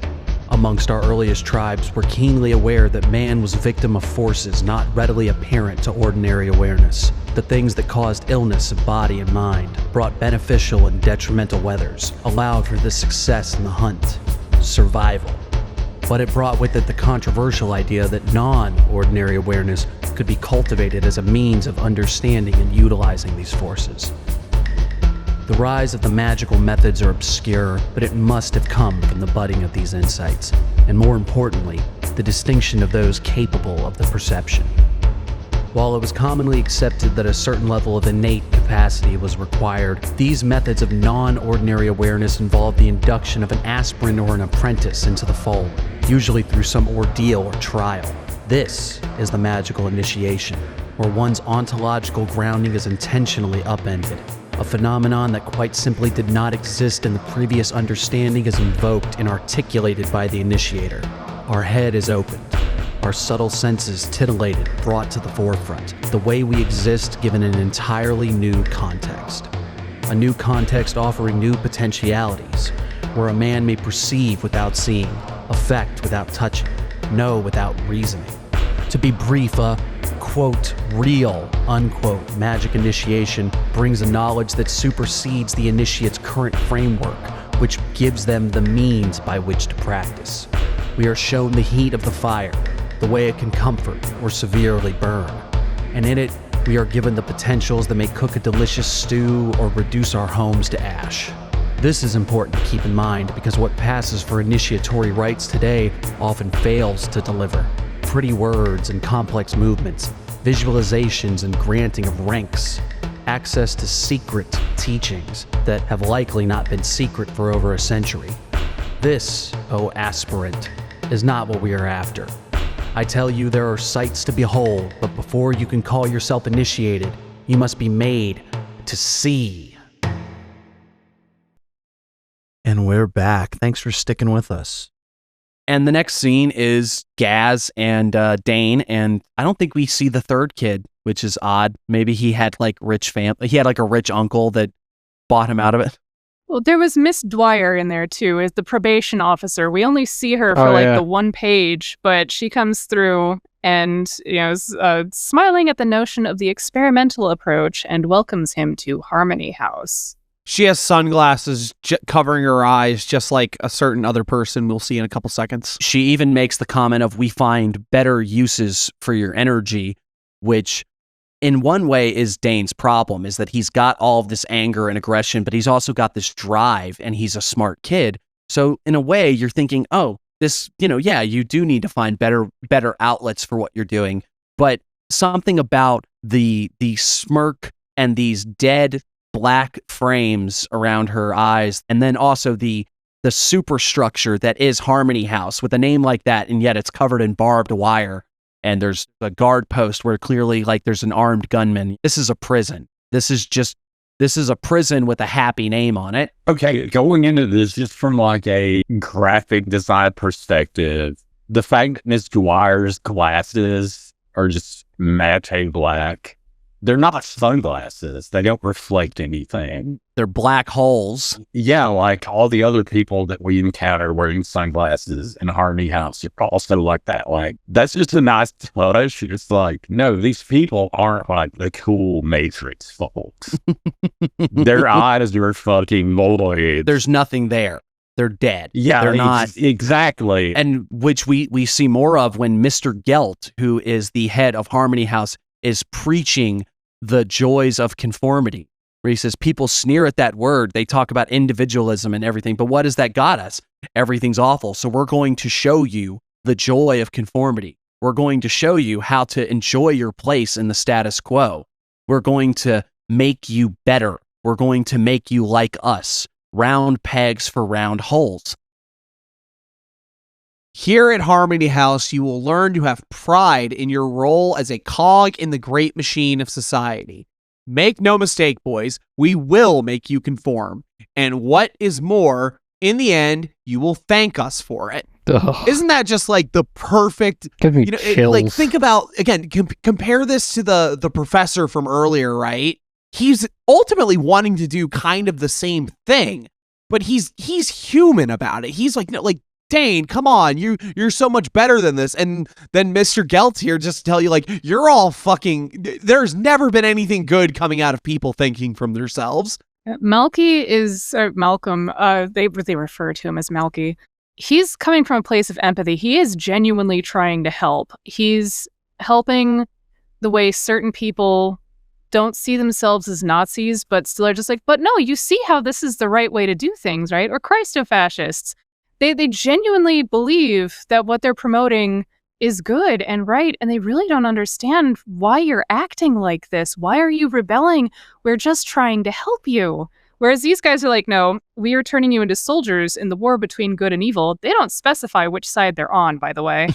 amongst our earliest tribes were keenly aware that man was victim of forces not readily apparent to ordinary awareness. The things that caused illness of body and mind, brought beneficial and detrimental weathers, allowed for the success in the hunt, survival. But it brought with it the controversial idea that non-ordinary awareness could be cultivated as a means of understanding and utilizing these forces. The rise of the magical methods are obscure, but it must have come from the budding of these insights, and more importantly, the distinction of those capable of the perception. While it was commonly accepted that a certain level of innate capacity was required, these methods of non-ordinary awareness involved the induction of an aspirant or an apprentice into the fold, usually through some ordeal or trial. This is the magical initiation, where one's ontological grounding is intentionally upended. A phenomenon that quite simply did not exist in the previous understanding is invoked and articulated by the initiator. Our head is opened, our subtle senses titillated, brought to the forefront, the way we exist given an entirely new context. A new context offering new potentialities, where a man may perceive without seeing, affect without touching, know without reasoning. To be brief, a quote, real, unquote, magic initiation brings a knowledge that supersedes the initiate's current framework, which gives them the means by which to practice. We are shown the heat of the fire, the way it can comfort or severely burn, and in it, we are given the potentials that may cook a delicious stew or reduce our homes to ash. This is important to keep in mind because what passes for initiatory rites today often fails to deliver. Pretty words and complex movements, visualizations and granting of ranks, access to secret teachings that have likely not been secret for over a century. This, O aspirant, is not what we are after. I tell you there are sights to behold, but before you can call yourself initiated, you must be made to see. And we're back. Thanks for sticking with us. And the next scene is Gaz and Dane, and I don't think we see the third kid, which is odd. Maybe he had like he had like a rich uncle that bought him out of it. Well, there was Miss Dwyer in there too, as the probation officer. We only see her for the one page, but she comes through and is smiling at the notion of the experimental approach and welcomes him to Harmony House. She has sunglasses covering her eyes, just like a certain other person we'll see in a couple seconds. She even makes the comment of, we find better uses for your energy, which in one way is Dane's problem, is that he's got all of this anger and aggression, but he's also got this drive and he's a smart kid. So in a way you're thinking, oh, this, you do need to find better outlets for what you're doing. But something about the smirk and these dead black frames around her eyes, and then also the superstructure that is Harmony House with a name like that, and yet it's covered in barbed wire, and there's a guard post where clearly like there's an armed gunman. This is a prison. This is a prison with a happy name on it. Okay, going into this just from like a graphic design perspective, the fact that Miss Dwyer's glasses are just matte black. They're not sunglasses. They don't reflect anything. They're black holes. Yeah, like all the other people that we encounter wearing sunglasses in Harmony House, you're also like that. Like, that's just a nice touch. It's like, no, these people aren't like the cool Matrix folks. Their eyes are fucking void. There's nothing there. They're dead. Yeah, they're not. Exactly. And which we see more of when Mr. Gelt, who is the head of Harmony House, is preaching the joys of conformity, where he says people sneer at that word. They talk about individualism and everything, but what has that got us? Everything's awful. So we're going to show you the joy of conformity. We're going to show you how to enjoy your place in the status quo. We're going to make you better. We're going to make you like us. Round pegs for round holes. Here at Harmony House, you will learn to have pride in your role as a cog in the great machine of society. Make no mistake, boys, we will make you conform. And what is more, in the end, you will thank us for it. Ugh. Isn't that just like the perfect... Give me chills. Think about, again, compare this to the professor from earlier, right? He's ultimately wanting to do kind of the same thing, but he's human about it. He's like, no, like, Dane, come on, you're so much better than this. And then Mr. Gelt here just to tell you, like, you're all fucking... There's never been anything good coming out of people thinking from themselves. Malky is... Malcolm, they refer to him as Malky. He's coming from a place of empathy. He is genuinely trying to help. He's helping the way certain people don't see themselves as Nazis, but still are just like, but no, you see how this is the right way to do things, right? Or Christofascists. They genuinely believe that what they're promoting is good and right, and they really don't understand why you're acting like this. Why are you rebelling? We're just trying to help you. Whereas these guys are like, no, we are turning you into soldiers in the war between good and evil. They don't specify which side they're on, by the way.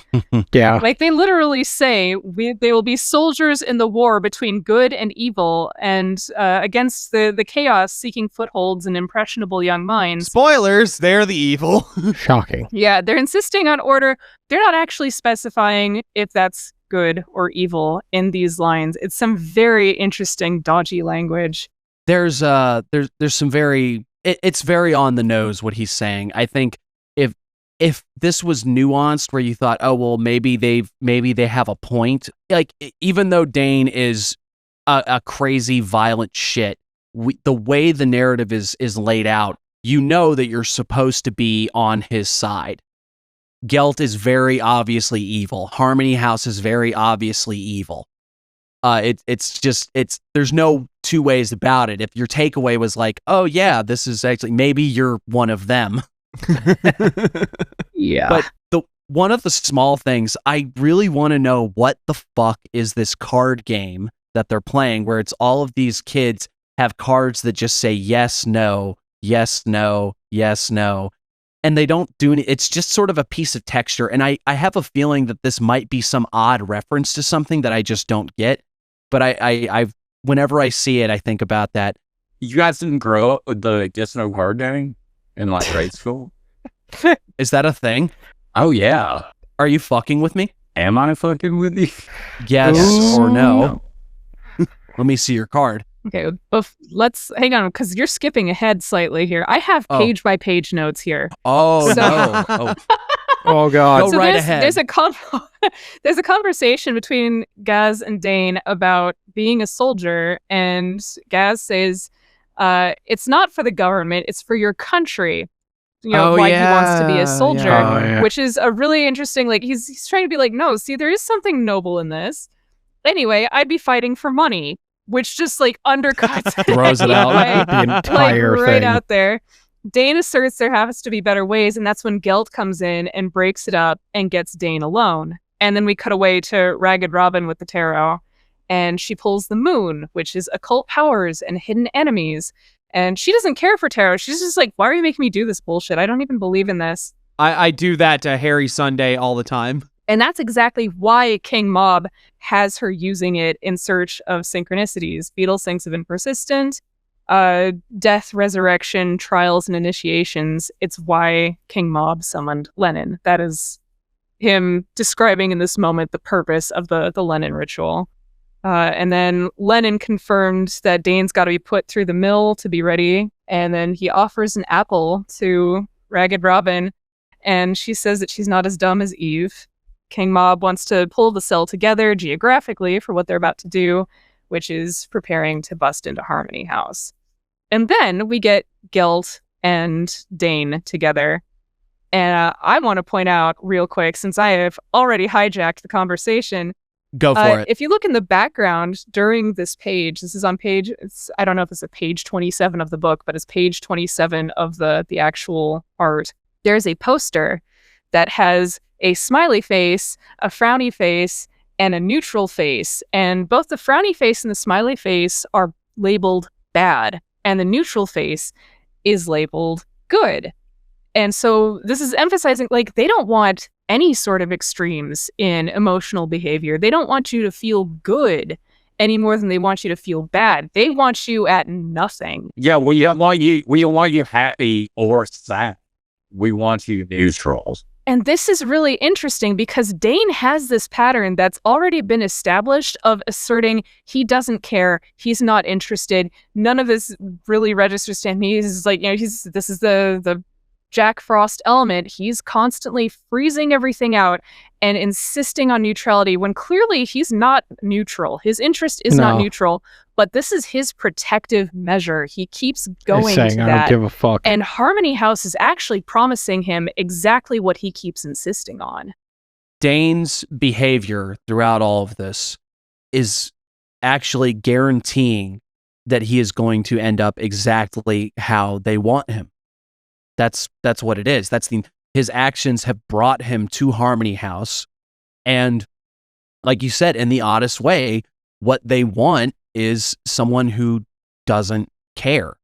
Yeah. Like, they literally say they will be soldiers in the war between good and evil and against the chaos seeking footholds in impressionable young minds. Spoilers, they're the evil. Shocking. Yeah, they're insisting on order. They're not actually specifying if that's good or evil in these lines. It's some very interesting, dodgy language. There's some very... It's very on the nose what he's saying. I think if this was nuanced, where you thought, oh well, maybe they have a point. Like, even though Dane is a crazy, violent shit, the way the narrative is laid out, you know that you're supposed to be on his side. Gelt is very obviously evil. Harmony House is very obviously evil. It's there's no two ways about it. If your takeaway was like, oh yeah, this is actually, maybe you're one of them. Yeah. But one of the small things, I really want to know what the fuck is this card game that they're playing where it's all of these kids have cards that just say yes, no, yes, no, yes, no. And they don't do any, it's just sort of a piece of texture. And I have a feeling that this might be some odd reference to something that I just don't get. But I've whenever I see it, I think about that. You guys didn't grow up with the yes no card game in like grade school? Is that a thing? Oh yeah. Are you fucking with me? Am I fucking with you? Yes Ooh. or no? Let me see your card. Okay, let's hang on because you're skipping ahead slightly here. I have page by page notes here. Oh, So- no. Oh, Oh god. Go right there's, ahead. there's a conversation between Gaz and Dane about being a soldier, and Gaz says, "It's not for the government; it's for your country." You know why he wants to be a soldier, yeah. Oh, yeah. which is a really interesting. Like he's trying to be like, no, see, there is something noble in this. Anyway, I'd be fighting for money, which just like undercuts Throws it out. anyway. The entire like right thing. out there. Dane asserts there has to be better ways, and that's when Gelt comes in and breaks it up and gets Dane alone. And then we cut away to Ragged Robin with the tarot, and she pulls the moon, which is occult powers and hidden enemies. And she doesn't care for tarot. She's just like, why are you making me do this bullshit? I don't even believe in this. I do that to Harry Sunday all the time. And that's exactly why King Mob has her using it in search of synchronicities. Beatles things have been persistent. Death, resurrection, trials, and initiations. It's why King Mob summoned Lennon. That is him describing in this moment the purpose of the Lennon ritual. And then Lennon confirmed that Dane's got to be put through the mill to be ready. And then he offers an apple to Ragged Robin. And she says that she's not as dumb as Eve. King Mob wants to pull the cell together geographically for what they're about to do, which is preparing to bust into Harmony House. And then we get Gelt and Dane together. And I want to point out real quick, since I have already hijacked the conversation, Go for it. if you look in the background during this page, this is on page, I don't know if it's a page 27 of the book, but it's page 27 of the actual art. There's a poster that has a smiley face, a frowny face, and a neutral face. And both the frowny face and the smiley face are labeled bad, and the neutral face is labeled good. And so this is emphasizing, like, they don't want any sort of extremes in emotional behavior. They don't want you to feel good any more than they want you to feel bad. They want you at nothing. Yeah, we don't want you happy or sad. We want you neutral. And this is really interesting because Dane has this pattern that's already been established of asserting he doesn't care, he's not interested, none of this really registers to him. He's like, you know, this is the Jack Frost element. He's constantly freezing everything out and insisting on neutrality when clearly he's not neutral. His interest is not No. neutral, but this is his protective measure. He keeps going He's to saying, I that. don't give a fuck. And Harmony House is actually promising him exactly what he keeps insisting on. Dane's behavior throughout all of this is actually guaranteeing that he is going to end up exactly how they want him. That's what it is. His actions have brought him to Harmony House. And like you said, in the oddest way, what they want is someone who doesn't care.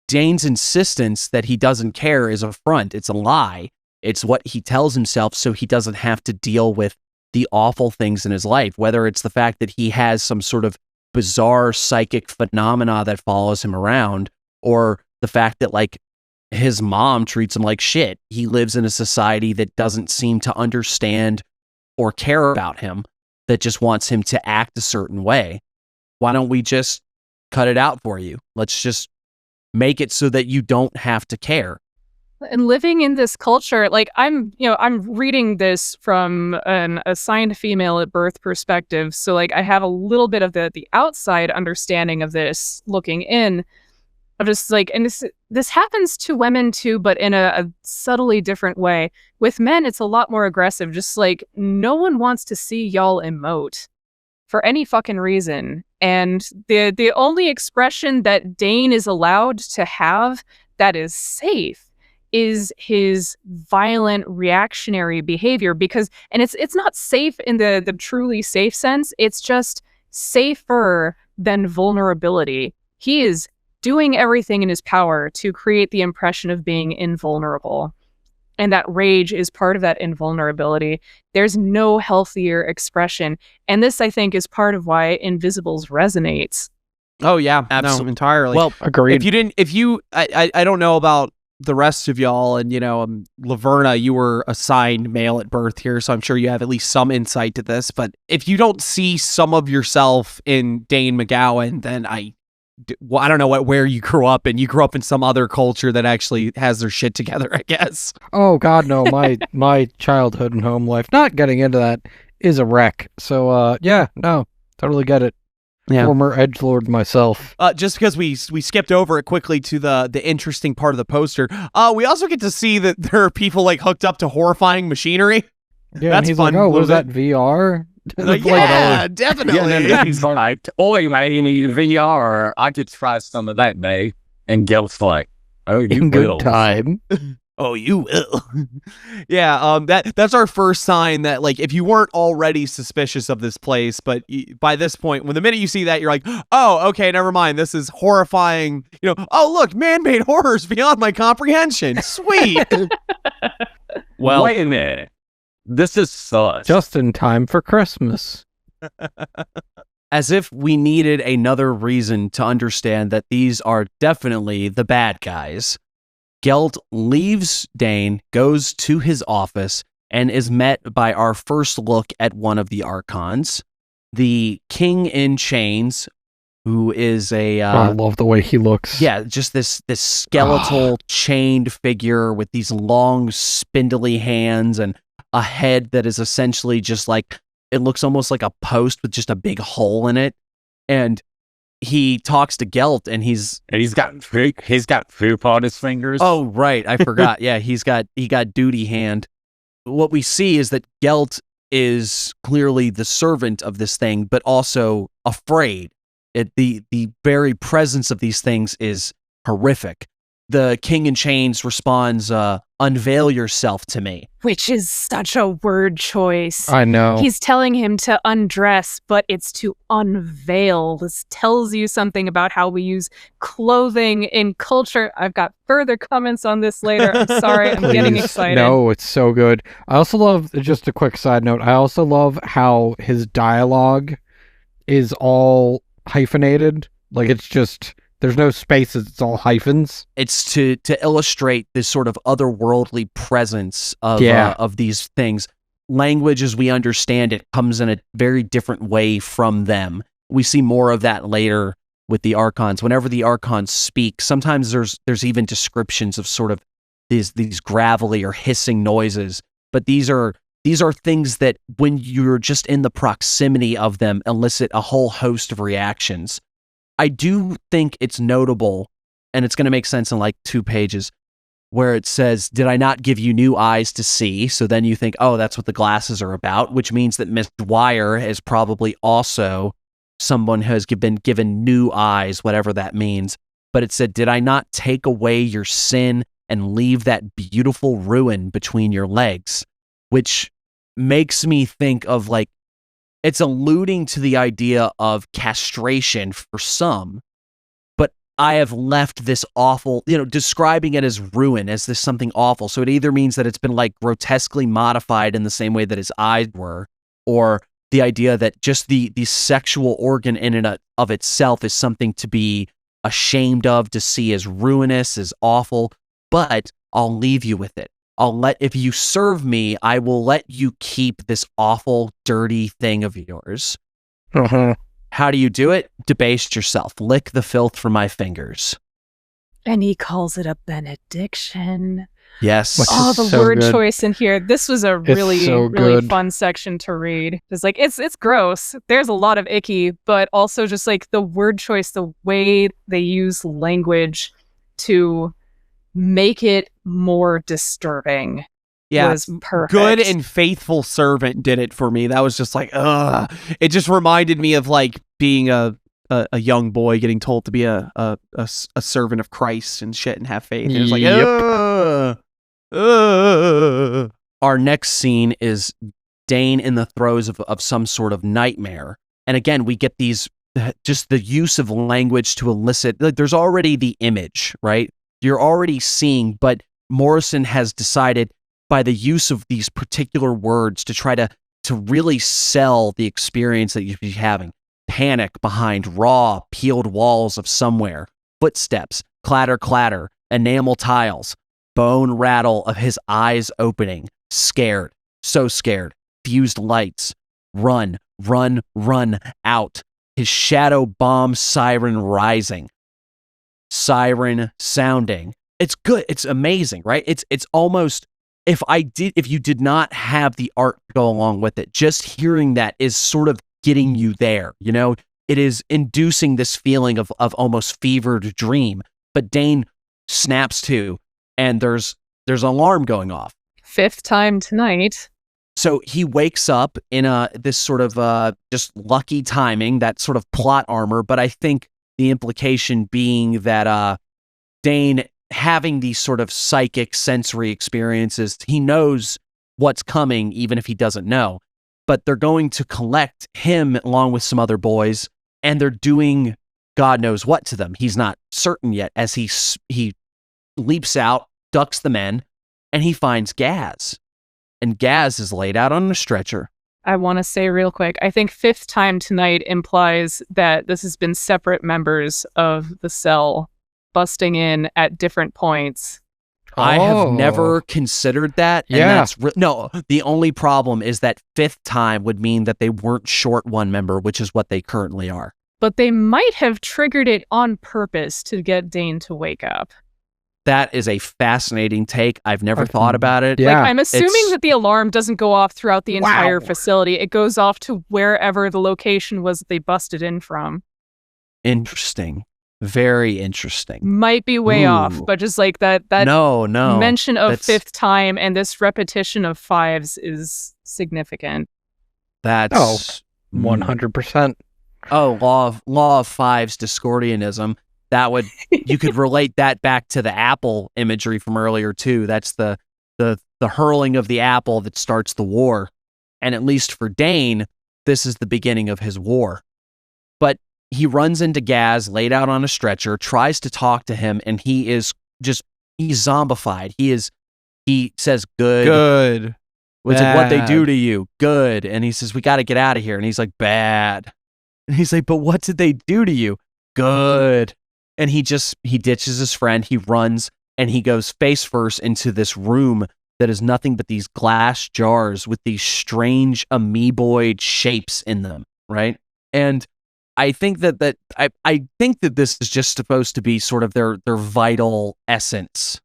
Dane's insistence that he doesn't care is a front. It's a lie. It's what he tells himself so he doesn't have to deal with the awful things in his life, whether it's the fact that he has some sort of bizarre psychic phenomena that follows him around, or the fact that, like, his mom treats him like shit. He lives in a society that doesn't seem to understand or care about him, that just wants him to act a certain way. Why don't we just cut it out for you? Let's just make it so that you don't have to care. And living in this culture, like I'm reading this from an assigned female at birth perspective. So like I have a little bit of the outside understanding of this looking in. Of just like, and this happens to women too, but in a subtly different way. With men, it's a lot more aggressive. Just like no one wants to see y'all emote. for any fucking reason. And the only expression that Dane is allowed to have that is safe is his violent reactionary behavior, because, and it's not safe in the truly safe sense, it's just safer than vulnerability. He is doing everything in his power to create the impression of being invulnerable. And that rage is part of that invulnerability. There's no healthier expression. And this, I think, is part of why Invisibles resonates. Oh yeah, Absolutely. no, entirely. Well, Agreed. I don't know about the rest of y'all, and Laverna, you were assigned male at birth here, so I'm sure you have at least some insight to this. But if you don't see some of yourself in Dane McGowan, then I don't know where you grew up, and you grew up in some other culture that actually has their shit together, I guess. Oh God, no! My childhood and home life, not getting into that, is a wreck. So yeah, no, totally get it. Yeah. Former edgelord myself. Just because we skipped over it quickly to the interesting part of the poster, we also get to see that there are people like hooked up to horrifying machinery. Yeah, That's and he's fun, like, oh, what is wasn't that, VR? Yeah, definitely. Yeah, he's like, "Oi, mate, you need VR. I could try some of that, mate." And Gelt's like, "Oh, you In will." good time. Oh, you will. Yeah, that's our first sign that, like, if you weren't already suspicious of this place, but by this point, when the minute you see that, you're like, oh, okay, never mind. This is horrifying. Oh, look, man-made horrors beyond my comprehension. Sweet. Well, wait a minute. This is sus. Just in time for Christmas. As if we needed another reason to understand that these are definitely the bad guys. Gelt leaves Dane, goes to his office, and is met by our first look at one of the Archons, the King in Chains, who is I love the way he looks. yeah, just this skeletal chained figure with these long, spindly hands and a head that is essentially just like, it looks almost like a post with just a big hole in it. And he talks to Gelt, and he's got poop on his fingers. Oh, right. I forgot. Yeah, he got duty hand. What we see is that Gelt is clearly the servant of this thing, but also afraid. The very presence of these things is horrific. The King in Chains responds, unveil yourself to me. Which is such a word choice. I know. He's telling him to undress, but it's to unveil. This tells you something about how we use clothing in culture. I've got further comments on this later. I'm sorry, I'm getting Please. excited. No, it's so good. I also love, just a quick side note, I also love how his dialogue is all hyphenated. Like, it's just, there's no spaces, it's all hyphens. It's to illustrate this sort of otherworldly presence of these things. Language, as we understand it, comes in a very different way from them. We see more of that later with the Archons. Whenever the Archons speak, sometimes there's even descriptions of sort of these gravelly or hissing noises. But these are things that, when you're just in the proximity of them, elicit a whole host of reactions. I do think it's notable, and it's going to make sense in like 2 pages, where it says, "Did I not give you new eyes to see?" So then you think, oh, that's what the glasses are about, which means that Miss Dwyer is probably also someone who has been given new eyes, whatever that means. But it said, "Did I not take away your sin and leave that beautiful ruin between your legs?" Which makes me think of, like, it's alluding to the idea of castration for some, but I have left this awful, describing it as ruin, as this something awful. So it either means that it's been like grotesquely modified in the same way that his eyes were, or the idea that just the sexual organ in and of itself is something to be ashamed of, to see as ruinous, as awful, but I'll leave you with it. If you serve me, I will let you keep this awful, dirty thing of yours. Uh-huh. How do you do it? Debase yourself. Lick the filth from my fingers. And he calls it a benediction. Yes. Oh, the so word good. choice in here. This was a really, so really good. fun section to read. It's like, it's gross. There's a lot of icky, but also just like the word choice, the way they use language to make it more disturbing. was perfect. Good and faithful servant did it for me. That was just like, ugh. It just reminded me of like being a young boy getting told to be a servant of Christ and shit and have faith. And it was like, Our next scene is Dane in the throes of some sort of nightmare. And again, we get these, just the use of language to elicit, like, there's already the image, right? You're already seeing, but Morrison has decided by the use of these particular words to try to really sell the experience that you'd be having. Panic behind raw, peeled walls of somewhere, footsteps, clatter, clatter, enamel tiles, bone rattle of his eyes opening, scared, so scared, fused lights, run, run, run out, his shadow bomb siren rising, siren sounding. It's good. It's amazing, right? It's almost, if you did not have the art go along with it, just hearing that is sort of getting you there, you know? It is inducing this feeling of almost fevered dream. But Dane snaps to, and there's an alarm going off. 5th time tonight. So he wakes up in this sort of just lucky timing, that sort of plot armor. But I think the implication being that Dane, having these sort of psychic sensory experiences, he knows what's coming, even if he doesn't know. But they're going to collect him along with some other boys, and they're doing God knows what to them. He's not certain yet, as he leaps out, ducks the men, and he finds Gaz. And Gaz is laid out on a stretcher. I want to say real quick, I think 5th time tonight implies that this has been separate members of the cell busting in at different points. I have never considered that. And Yeah. No, the only problem is that 5th time would mean that they weren't short one member, which is what they currently are. But they might have triggered it on purpose to get Dane to wake up. That is a fascinating take. I've never thought about it. Yeah. Like, I'm assuming It's- that the alarm doesn't go off throughout the entire facility. It goes off to wherever the location was that they busted in from. Interesting. Very interesting. Might be way off, Ooh. but just like that No. mention of That's- 5th time and this repetition of 5s is significant. That's 100%. law of fives, Discordianism. That would, you could relate that back to the apple imagery from earlier too. That's the hurling of the apple that starts the war. And at least for Dane, this is the beginning of his war. But he runs into Gaz, laid out on a stretcher, tries to talk to him, and he's zombified. He says, good. It's like, what they do to you? Good. And he says, we got to get out of here. And he's like, bad. And he's like, but what did they do to you? Good. And he ditches his friend. He runs and he goes face first into this room that is nothing but these glass jars with these strange amoeboid shapes in them, right? And I think that I think that this is just supposed to be sort of their vital essence.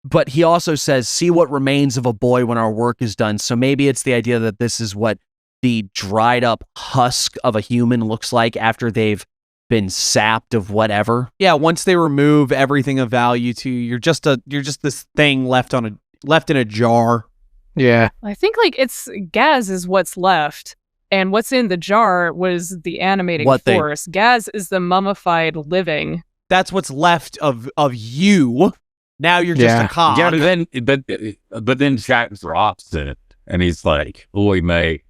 But he also says, see what remains of a boy when our work is done. So maybe it's the idea that this is what the dried up husk of a human looks like after they've been sapped of whatever. Yeah, once they remove everything of value to you, you're just this thing left in a jar. Yeah. I think like it's Gaz is what's left, and what's in the jar was the animating force. Gaz is the mummified living. That's what's left of you. Now you're just a cog. Yeah, but then Jack drops it, and he's like, "Oi, mate,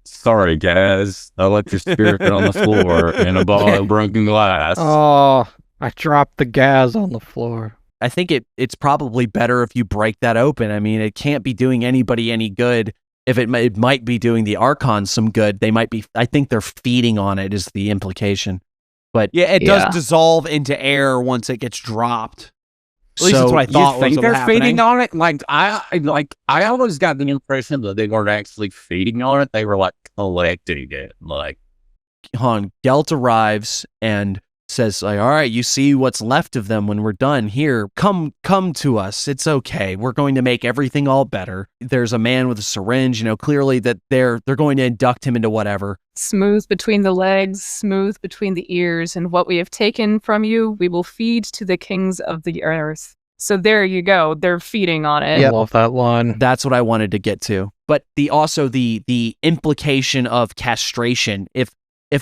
sorry, guys, I left your spirit on the floor in a ball of broken glass." Oh, I dropped the gas on the floor. I think it's probably better if you break that open. I mean, it can't be doing anybody any good. If it might be doing the Archons some good, they might be. I think they're feeding on it is the implication. But Yeah, it does dissolve into air once it gets dropped. At least that's what I thought You think was they're happening. feeding on it? I always got the impression that they weren't actually feeding on it. They were like collecting it. Like, Gelt arrives and says, like, all right, you see what's left of them when we're done here. Come to us. It's okay. We're going to make everything all better. There's a man with a syringe, clearly that they're going to induct him into whatever. Smooth between the legs, smooth between the ears, and what we have taken from you, we will feed to the kings of the earth. So there you go. They're feeding on it. I love that line. That's what I wanted to get to. But the implication of castration, if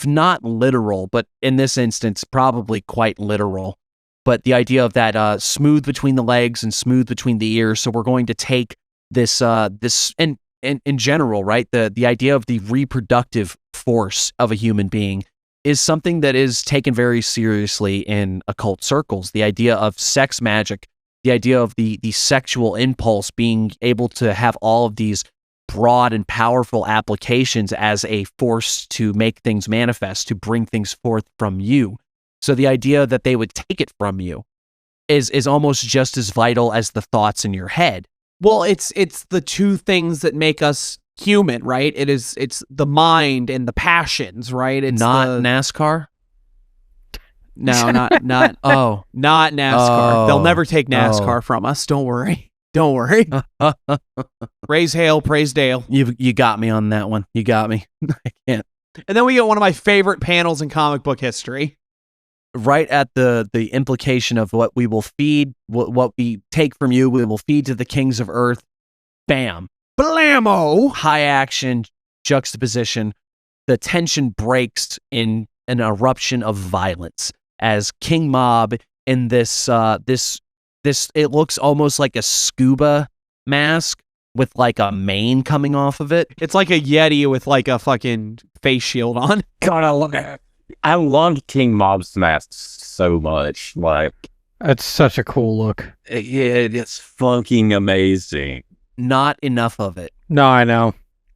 not literal, but in this instance, probably quite literal. But the idea of that smooth between the legs and smooth between the ears. So we're going to take this and in general, right? The idea of the reproductive force of a human being is something that is taken very seriously in occult circles. The idea of sex magic, the idea of the sexual impulse being able to have all of these broad and powerful applications as a force to make things manifest, to bring things forth from you. So the idea that they would take it from you is almost just as vital as the thoughts in your head. Well, it's the two things that make us human, right? It's the mind and the passions, right? It's Not NASCAR? No, not Oh. not NASCAR. Oh. They'll never take NASCAR Oh. from us. Don't worry. Don't worry. Raise hail, praise Dale. You got me on that one. You got me. I can't. And then we get one of my favorite panels in comic book history. Right at the implication of what we will feed, what we take from you, we will feed to the kings of earth. Bam. Blammo! High action juxtaposition. The tension breaks in an eruption of violence as Kingmob in this it looks almost like a scuba mask with like a mane coming off of it. It's like a Yeti with like a fucking face shield on. God, I love King Mob's mask so much. Like, It's such a cool look. it's fucking amazing. Not enough of it. No, I know.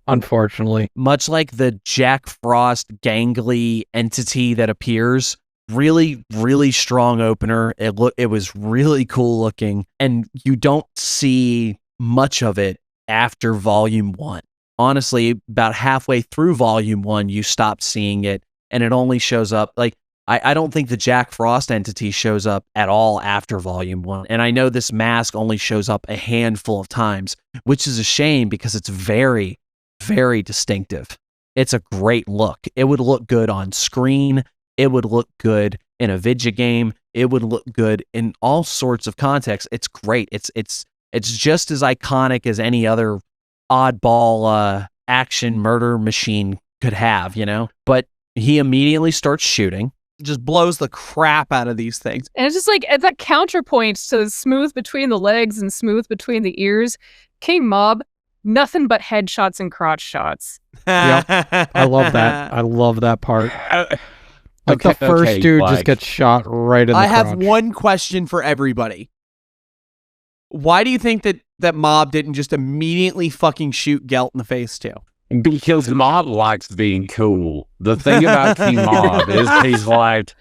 Unfortunately. Much like the Jack Frost gangly entity that appears. Really, really strong opener. It was really cool looking, and you don't see much of it after Volume 1. Honestly, about halfway through Volume 1, you stop seeing it, and it only shows up, like, I don't think the Jack Frost entity shows up at all after Volume 1, and I know this mask only shows up a handful of times, which is a shame because it's very, very distinctive. It's a great look. It would look good on screen. It would look good in a video game. It would look good in all sorts of contexts. It's great. It's just as iconic as any other oddball action murder machine could have, you know? But he immediately starts shooting. Just blows the crap out of these things. And it's just like at that counterpoint to smooth between the legs and smooth between the ears. Kingmob, nothing but headshots and crotch shots. I love that. I love that part. Like the first dude just gets shot right in the I crotch. have one question for everybody. Why do you think that Mob didn't just immediately fucking shoot Gelt in the face too? Because Mob likes being cool. The thing about King Mob is he's like,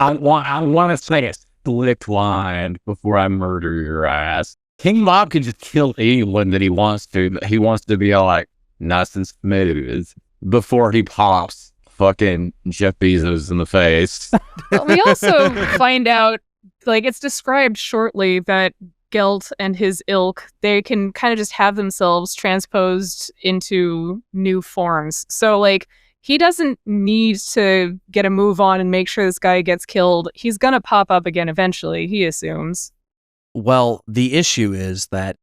I want to say a slick line before I murder your ass. King Mob can just kill anyone that he wants to. But he wants to be like nice and smooth before he pops fucking Jeff Bezos in the face. But we also find out, like, it's described shortly that Gelt and his ilk, they can kind of just have themselves transposed into new forms. So, like, he doesn't need to get a move on and make sure this guy gets killed. He's gonna pop up again eventually, he assumes. Well, the issue is that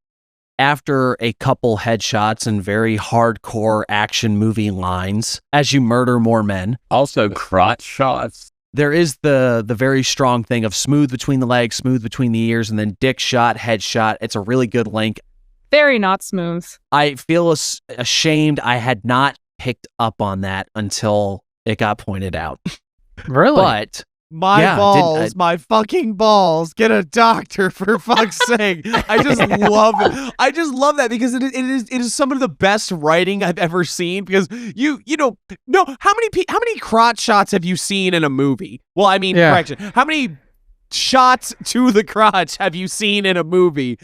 after a couple headshots and very hardcore action movie lines, as you murder more men, Also, crotch shots. there is the very strong thing of smooth between the legs, smooth between the ears, and then dick shot, headshot. It's a really good link. Very not smooth. I feel ashamed I had not picked up on that until it got pointed out. Really? But My Yeah, balls, my fucking balls. Get a doctor for fuck's sake. I just love it. I just love that because it is some of the best writing I've ever seen. Because you know, no, how many crotch shots have you seen in a movie? Well, I mean, Yeah. correction. How many shots to the crotch have you seen in a movie?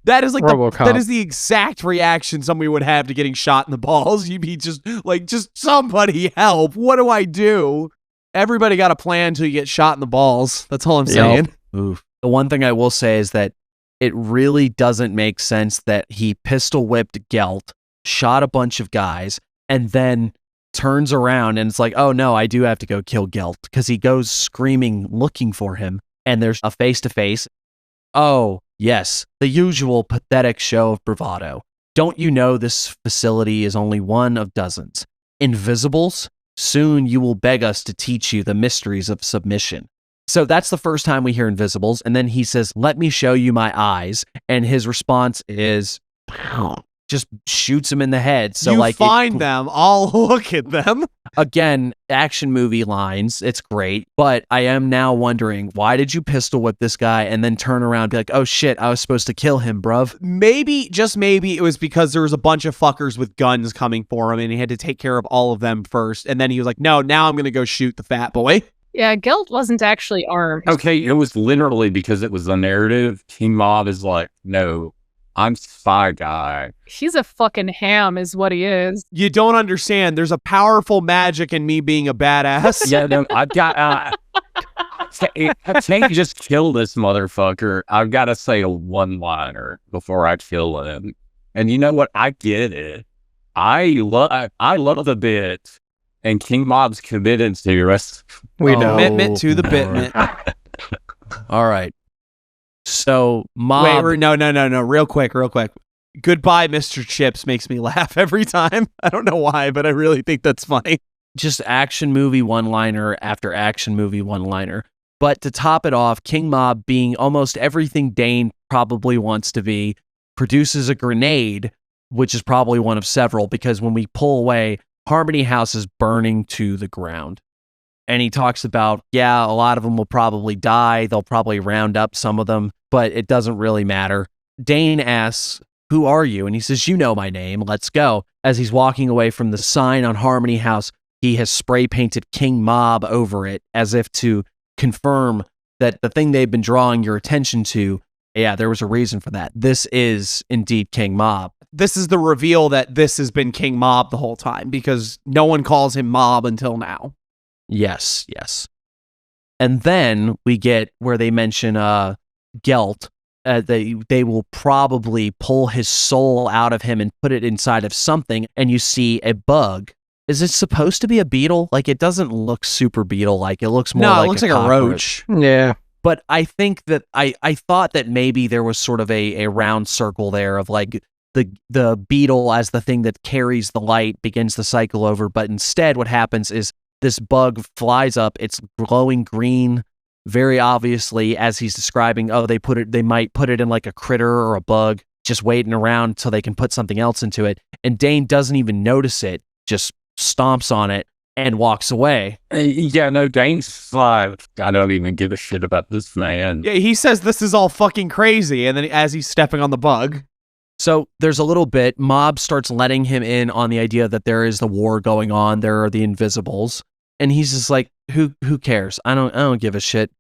That is like RoboCop. that is the exact reaction somebody would have to getting shot in the balls. You'd be just like, just somebody help. What do I do? Everybody got a plan until you get shot in the balls. That's all I'm saying. oof. The one thing I will say is that it really doesn't make sense that he pistol whipped Gelt, shot a bunch of guys, and then turns around and it's like, oh no, I do have to go kill Gelt, because he goes screaming looking for him, and there's a face-to-face. Oh, yes, the usual pathetic show of bravado. Don't you know this facility is only one of dozens? Invisibles? Soon you will beg us to teach you the mysteries of submission. So that's the first time we hear invisibles, and then he says, let me show you my eyes, and his response is, just shoots him in the head. So you find them, I'll look at them. Again, action movie lines. It's great. But I am now wondering, why did you pistol whip this guy and then turn around and be like, oh shit, I was supposed to kill him, bruv? Maybe, just maybe, it was because there was a bunch of fuckers with guns coming for him and he had to take care of all of them first. And then he was like, no, now I'm going to go shoot the fat boy. Yeah, Gelt wasn't actually armed. Okay, it was literally because it was the narrative. Kingmob is like, no, I'm spy guy. He's a fucking ham is what he is. You don't understand. There's a powerful magic in me being a badass. Yeah, no, I've got... can't just kill this motherfucker. I've got to say a one-liner before I kill him. And you know what? I get it. I love the bit. And Kingmob's committed to us. We know. Commitment to the bitment. All right. So, Mob... Wait, no. Real quick. Goodbye, Mr. Chips makes me laugh every time. I don't know why, but I really think that's funny. Just action movie one-liner after action movie one-liner. But to top it off, Kingmob, being almost everything Dane probably wants to be, produces a grenade, which is probably one of several, because when we pull away, Harmony House is burning to the ground. And he talks about, yeah, a lot of them will probably die. They'll probably round up some of them, but it doesn't really matter. Dane asks, who are you? And he says, you know my name. Let's go. As he's walking away from the sign on Harmony House, he has spray painted Kingmob over it as if to confirm that the thing they've been drawing your attention to, yeah, there was a reason for that. This is indeed Kingmob. This is the reveal that this has been Kingmob the whole time because no one calls him Mob until now. Yes. And then we get where they mention Gelt. They will probably pull his soul out of him and put it inside of something, and you see a bug. Is it supposed to be a beetle? Like, it doesn't look super beetle-like. It looks more like it looks a like a roach. Yeah. But I think that I thought that maybe there was sort of a round circle there of like the beetle as the thing that carries the light begins the cycle over. But instead what happens is this bug flies up. It's glowing green, very obviously, as he's describing. Oh, they might put it in like a critter or a bug, just waiting around till they can put something else into it. And Dane doesn't even notice it, just stomps on it and walks away. Yeah, no, Dane's like, I don't even give a shit about this man. Yeah, he says this is all fucking crazy, and then as he's stepping on the bug. So there's a little bit, Mob starts letting him in on the idea that there is the war going on, there are the invisibles, and he's just like, who cares? I don't give a shit.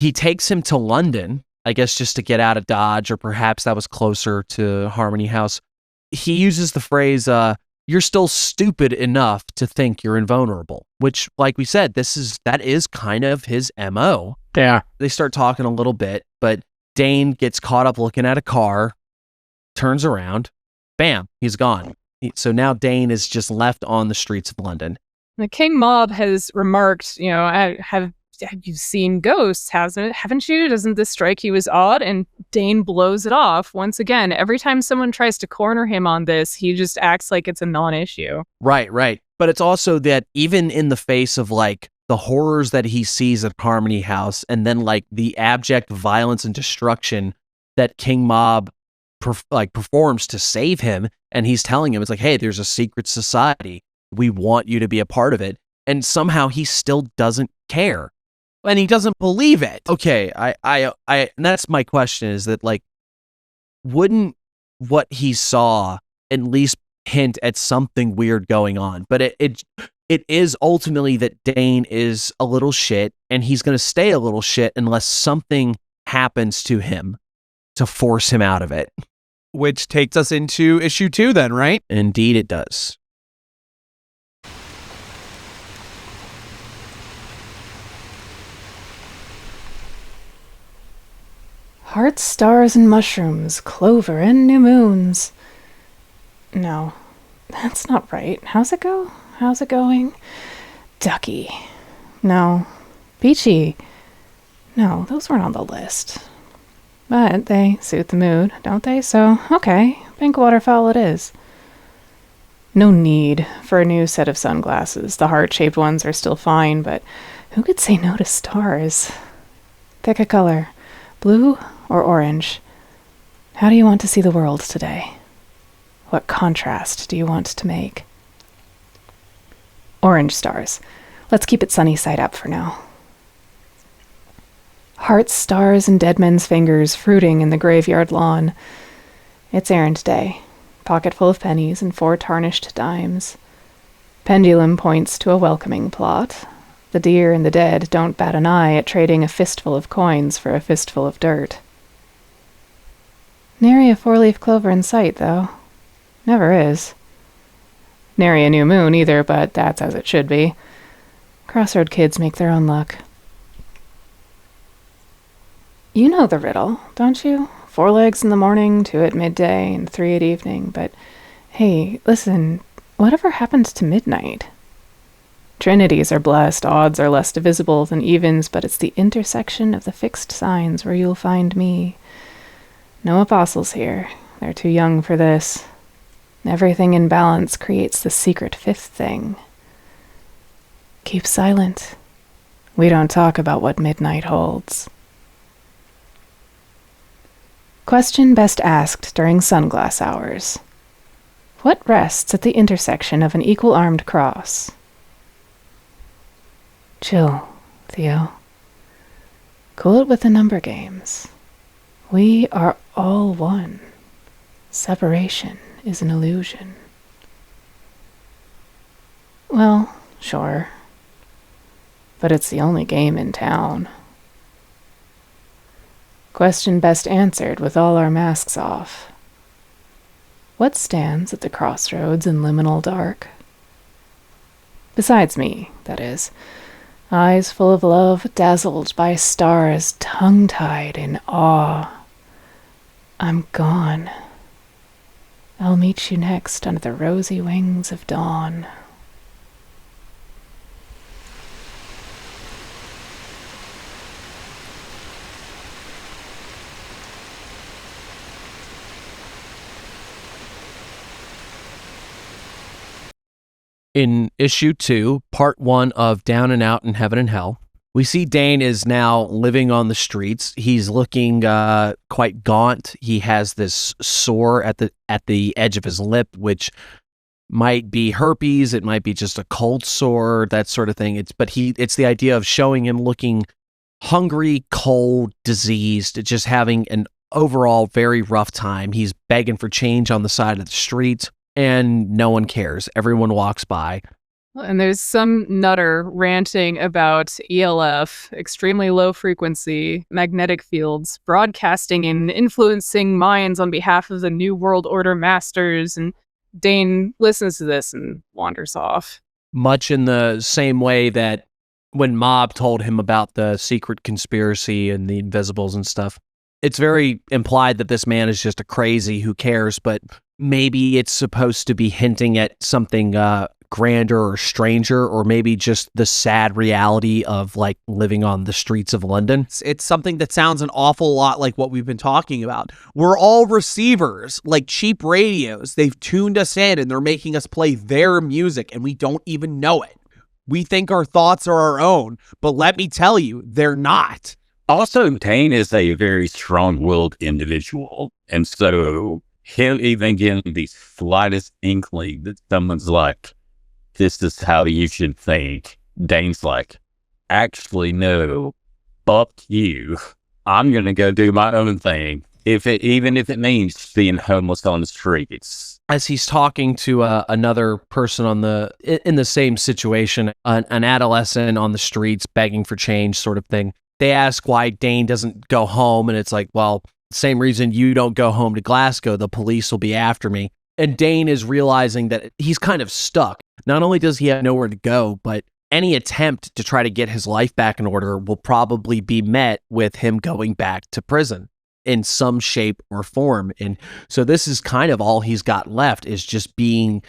He takes him to London, I guess just to get out of Dodge, or perhaps that was closer to Harmony House. He uses the phrase, you're still stupid enough to think you're invulnerable, which, like we said, that is kind of his MO. Yeah. They start talking a little bit, but Dane gets caught up looking at a car, turns around, bam, he's gone. So now Dane is just left on the streets of London. The Kingmob has remarked, have you seen ghosts? Haven't you? Doesn't this strike you as odd? And Dane blows it off. Once again, every time someone tries to corner him on this, he just acts like it's a non-issue. Right. But it's also that even in the face of like the horrors that he sees at Harmony House, and then like the abject violence and destruction that Kingmob performs to save him, and he's telling him, it's like, hey, there's a secret society. We want you to be a part of it. And somehow he still doesn't care. And he doesn't believe it. Okay, I and that's my question, is that like, wouldn't what he saw at least hint at something weird going on? But it is ultimately that Dane is a little shit, and he's going to stay a little shit unless something happens to him to force him out of it. Which takes us into issue 2 then, right? Indeed it does. Hearts, stars, and mushrooms, clover, and new moons. No, that's not right. How's it go? How's it going? Ducky. No. Peachy. No, those weren't on the list. But they suit the mood, don't they? So, okay, pink waterfowl it is. No need for a new set of sunglasses. The heart-shaped ones are still fine, but who could say no to stars? Pick a color, blue or orange. How do you want to see the world today? What contrast do you want to make? Orange stars. Let's keep it sunny side up for now. Hearts, stars, and dead men's fingers fruiting in the graveyard lawn. It's errand day. Pocket full of pennies and 4 tarnished dimes. Pendulum points to a welcoming plot. The deer and the dead don't bat an eye at trading a fistful of coins for a fistful of dirt. Nary a 4-leaf clover in sight, though. Never is. Nary a new moon either, but that's as it should be. Crossroad kids make their own luck. You know the riddle, don't you? 4 legs in the morning, 2 at midday, and 3 at evening. But, hey, listen, whatever happened to midnight? Trinities are blessed, odds are less divisible than evens, but it's the intersection of the fixed signs where you'll find me. No apostles here. They're too young for this. Everything in balance creates the secret 5th thing. Keep silent. We don't talk about what midnight holds. Question best asked during sunglass hours. What rests at the intersection of an equal-armed cross? Chill, Theo. Cool it with the number games. We are all one. Separation is an illusion. Well, sure. But it's the only game in town. Question best answered with all our masks off. What stands at the crossroads in liminal dark? Besides me, that is. Eyes full of love, dazzled by stars, tongue-tied in awe. I'm gone. I'll meet you next under the rosy wings of dawn. In issue 2, part 1 of Down and Out in Heaven and Hell, we see Dane is now living on the streets. He's looking quite gaunt. He has this sore at the edge of his lip, which might be herpes. It might be just a cold sore, that sort of thing. It's the idea of showing him looking hungry, cold, diseased, just having an overall very rough time. He's begging for change on the side of the street. And no one cares. Everyone walks by. And there's some nutter ranting about ELF, extremely low frequency, magnetic fields, broadcasting and influencing minds on behalf of the New World Order masters. And Dane listens to this and wanders off. Much in the same way that when Mob told him about the secret conspiracy and the invisibles and stuff, it's very implied that this man is just a crazy who cares, but maybe it's supposed to be hinting at something grander or stranger, or maybe just the sad reality of like living on the streets of London. It's something that sounds an awful lot like what we've been talking about. We're all receivers, like cheap radios. They've tuned us in and they're making us play their music and we don't even know it. We think our thoughts are our own, but let me tell you, they're not. Also, Dane is a very strong-willed individual, and so him even getting the slightest inkling that someone's like, this is how you should think, Dane's like, actually, no, fuck you. I'm going to go do my own thing, even if it means being homeless on the streets. As he's talking to another person in the same situation, an adolescent on the streets begging for change sort of thing, they ask why Dane doesn't go home, and it's like, well, same reason you don't go home to Glasgow, the police will be after me. And Dane is realizing that he's kind of stuck. Not only does he have nowhere to go, but any attempt to try to get his life back in order will probably be met with him going back to prison in some shape or form. And so this is kind of all he's got left, is just being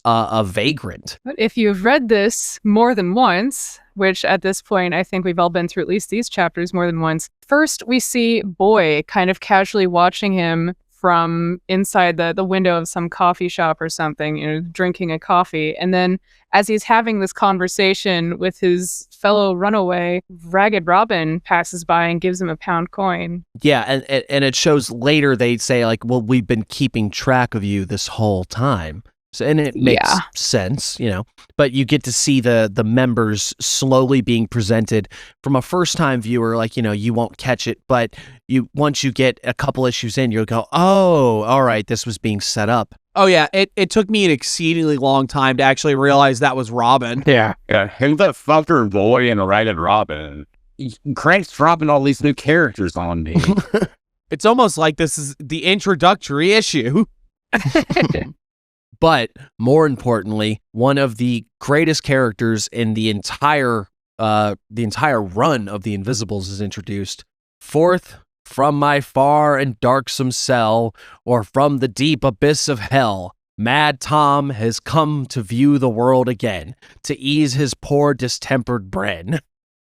a vagrant. But if you've read this more than once, which at this point, I think we've all been through at least these chapters more than once. First, we see Boy kind of casually watching him from inside the window of some coffee shop or something, drinking a coffee. And then as he's having this conversation with his fellow runaway, Ragged Robin passes by and gives him a pound coin. Yeah, and it shows later they say, like, well, we've been keeping track of you this whole time. So, and it makes sense, but you get to see the members slowly being presented from a first-time viewer. Like, you won't catch it, but once you get a couple issues in, you'll go, oh, all right, this was being set up. Oh, yeah, it took me an exceedingly long time to actually realize that was Robin. Yeah. Yeah, who's that fucker Boy and a Ragged Robin? Crank's dropping all these new characters on me. It's almost like this is the introductory issue. But more importantly, one of the greatest characters in the entire run of the Invisibles is introduced. Forth from my far and darksome cell, or from the deep abyss of hell, Mad Tom has come to view the world again, to ease his poor distempered brain.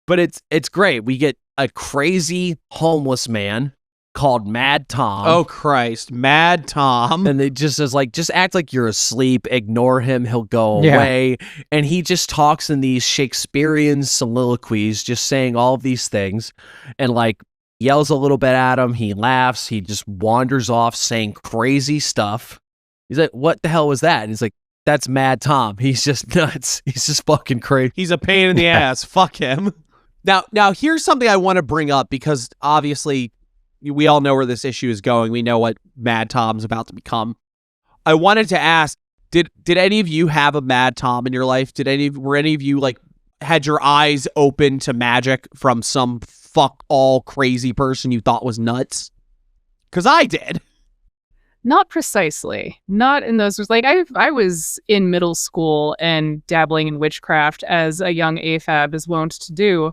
But it's great. We get a crazy homeless man called Mad Tom. Oh, Christ. Mad Tom. And they just says, like, just act like you're asleep, ignore him, he'll go away. And he just talks in these Shakespearean soliloquies, just saying all of these things, and, like, yells a little bit at him, he laughs, he just wanders off saying crazy stuff. He's like, what the hell was that? And he's like, that's Mad Tom. He's just nuts. He's just fucking crazy. He's a pain in the ass. Fuck him. Now, here's something I want to bring up, because obviously we all know where this issue is going. We know what Mad Tom's about to become. I wanted to ask, did any of you have a Mad Tom in your life? Were any of you, like, had your eyes open to magic from some fuck all crazy person you thought was nuts? Because I did. Not precisely. Not in those. Like, I was in middle school and dabbling in witchcraft as a young AFAB is wont to do.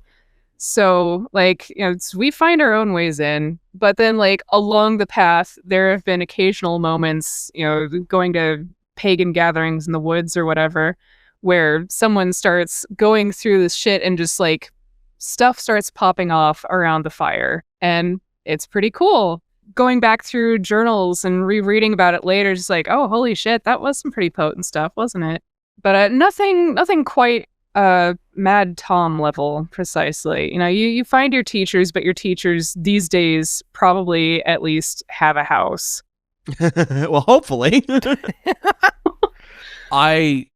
So, like, we find our own ways in, but then, like, along the path, there have been occasional moments, going to pagan gatherings in the woods or whatever, where someone starts going through this shit and just, like, stuff starts popping off around the fire. And it's pretty cool. Going back through journals and rereading about it later, just like, oh, holy shit, that was some pretty potent stuff, wasn't it? But nothing quite Mad Tom level precisely. You find your teachers, but your teachers these days probably at least have a house. Well, hopefully. I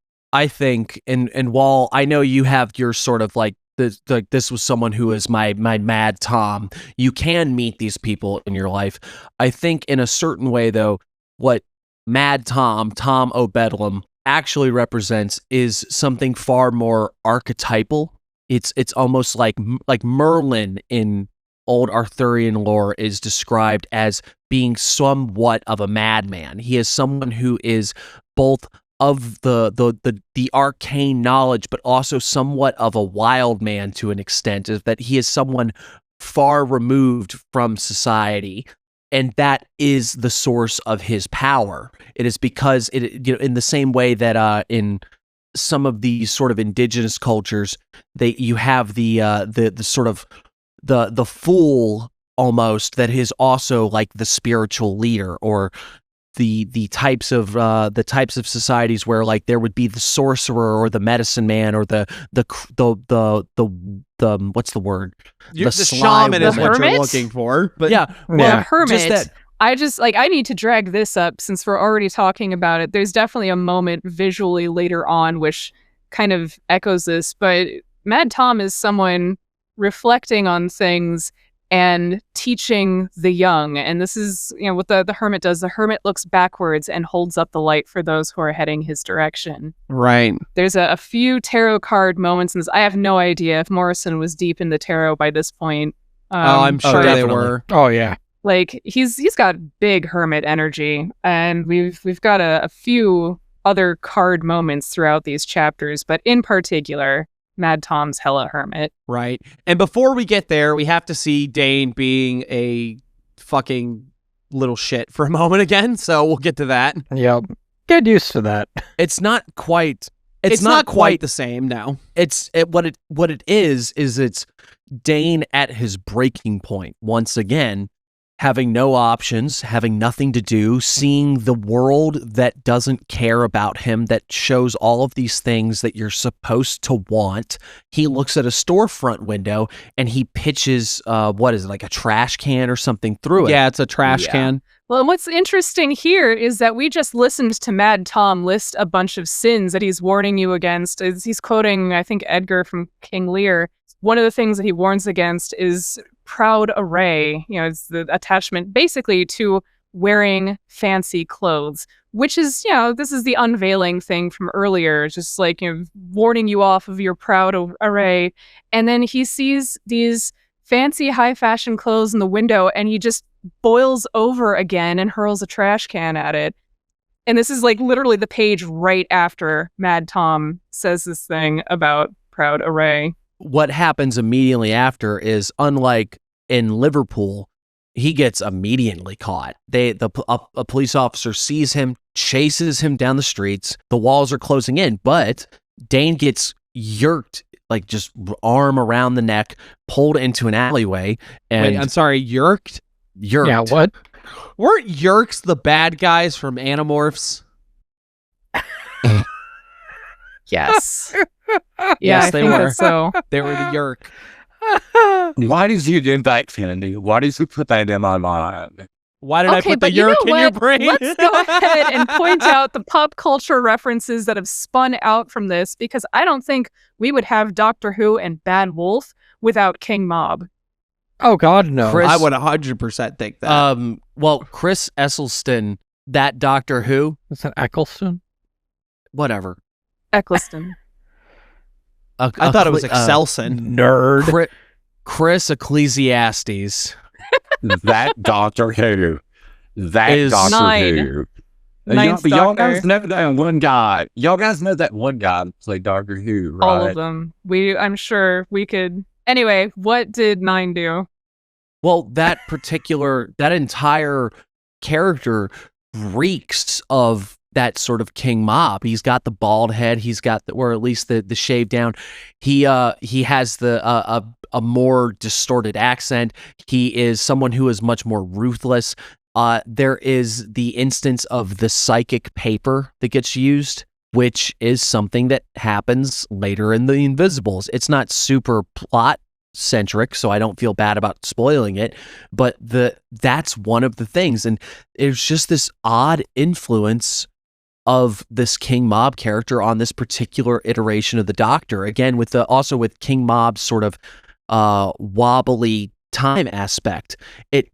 think, and while I know you have your sort of like this was someone who is my Mad Tom, you can meet these people in your life. I think in a certain way, though, what Mad Tom O'Bedlam actually represents is something far more archetypal. It's almost like Merlin in old Arthurian lore is described as being somewhat of a madman. He is someone who is both of the arcane knowledge, but also somewhat of a wild man to an extent, is that he is someone far removed from society. And that is the source of his power. It is because in the same way that in some of these sort of indigenous cultures, you have the sort of the fool almost that is also like the spiritual leader, or the types of societies where, like, there would be the sorcerer or the medicine man or the what's the word? The shaman is what you're looking for. But yeah, well, Hermit. I need to drag this up since we're already talking about it. There's definitely a moment visually later on which kind of echoes this, but Mad Tom is someone reflecting on things and teaching the young. And this is, what the Hermit does. The Hermit looks backwards and holds up the light for those who are heading his direction. Right. There's a few tarot card moments in this. I have no idea if Morrison was deep in the tarot by this point. I'm sure they were. Oh, yeah. Like, he's got big Hermit energy, and we've got a few other card moments throughout these chapters, but in particular, Mad Tom's hella Hermit. Right. And before we get there, we have to see Dane being a fucking little shit for a moment again, so we'll get to that. Yep. Get used to that. It's not quite It's not quite the same now. What it is it's Dane at his breaking point once again, having no options, having nothing to do, seeing the world that doesn't care about him, that shows all of these things that you're supposed to want. He looks at a storefront window and he pitches, what is it, like a trash can or something through it? Yeah, it's a trash can. Well, and what's interesting here is that we just listened to Mad Tom list a bunch of sins that he's warning you against. He's quoting, I think, Edgar from King Lear. One of the things that he warns against is proud array. It's the attachment basically to wearing fancy clothes, which is, this is the unveiling thing from earlier, just like, warning you off of your proud array. And then he sees these fancy high fashion clothes in the window and he just boils over again and hurls a trash can at it. And this is like literally the page right after Mad Tom says this thing about proud array. What happens immediately after is, unlike in Liverpool, he gets immediately caught. A police officer sees him, chases him down the streets. The walls are closing in, but Dane gets yerked, like just arm around the neck, pulled into an alleyway. And Wait, I'm sorry, yerked? Yerked. Yeah, what? Weren't yerks the bad guys from Animorphs? Yes. Yes, I they think were. that's so. They were the yerk. Why did you do that, Kennedy? Why did you put that in my mind? Why did I put the but you yerk know in your what? brain? Let's go ahead and point out the pop culture references that have spun out from this, because I don't think we would have Doctor Who and Bad Wolf without King Mob. Oh God, no. Chris- I would 100% think that. Well, Chris Esselstyn, that Doctor Who, Is that Eccleston? whatever. Eccleston. I thought it was Excelson. Nerd. Chris Ecclesiastes. That Doctor Who. That Is Doctor Nine. Who. Ninth But y'all Doctor. guys know that one guy. Y'all guys know that one guy that played Doctor Who, right? All of them. I'm sure we could. Anyway, what did 9 do? Well, that entire character reeks of that sort of King Mob. He's got the bald head. He's got or at least the shave down. He has a more distorted accent. He is someone who is much more ruthless. There is the instance of the psychic paper that gets used, which is something that happens later in the Invisibles. It's not super plot centric, so I don't feel bad about spoiling it, but that's one of the things. And there's just this odd influence of this King Mob character on this particular iteration of the Doctor. Again, with King Mob's sort of wobbly time aspect.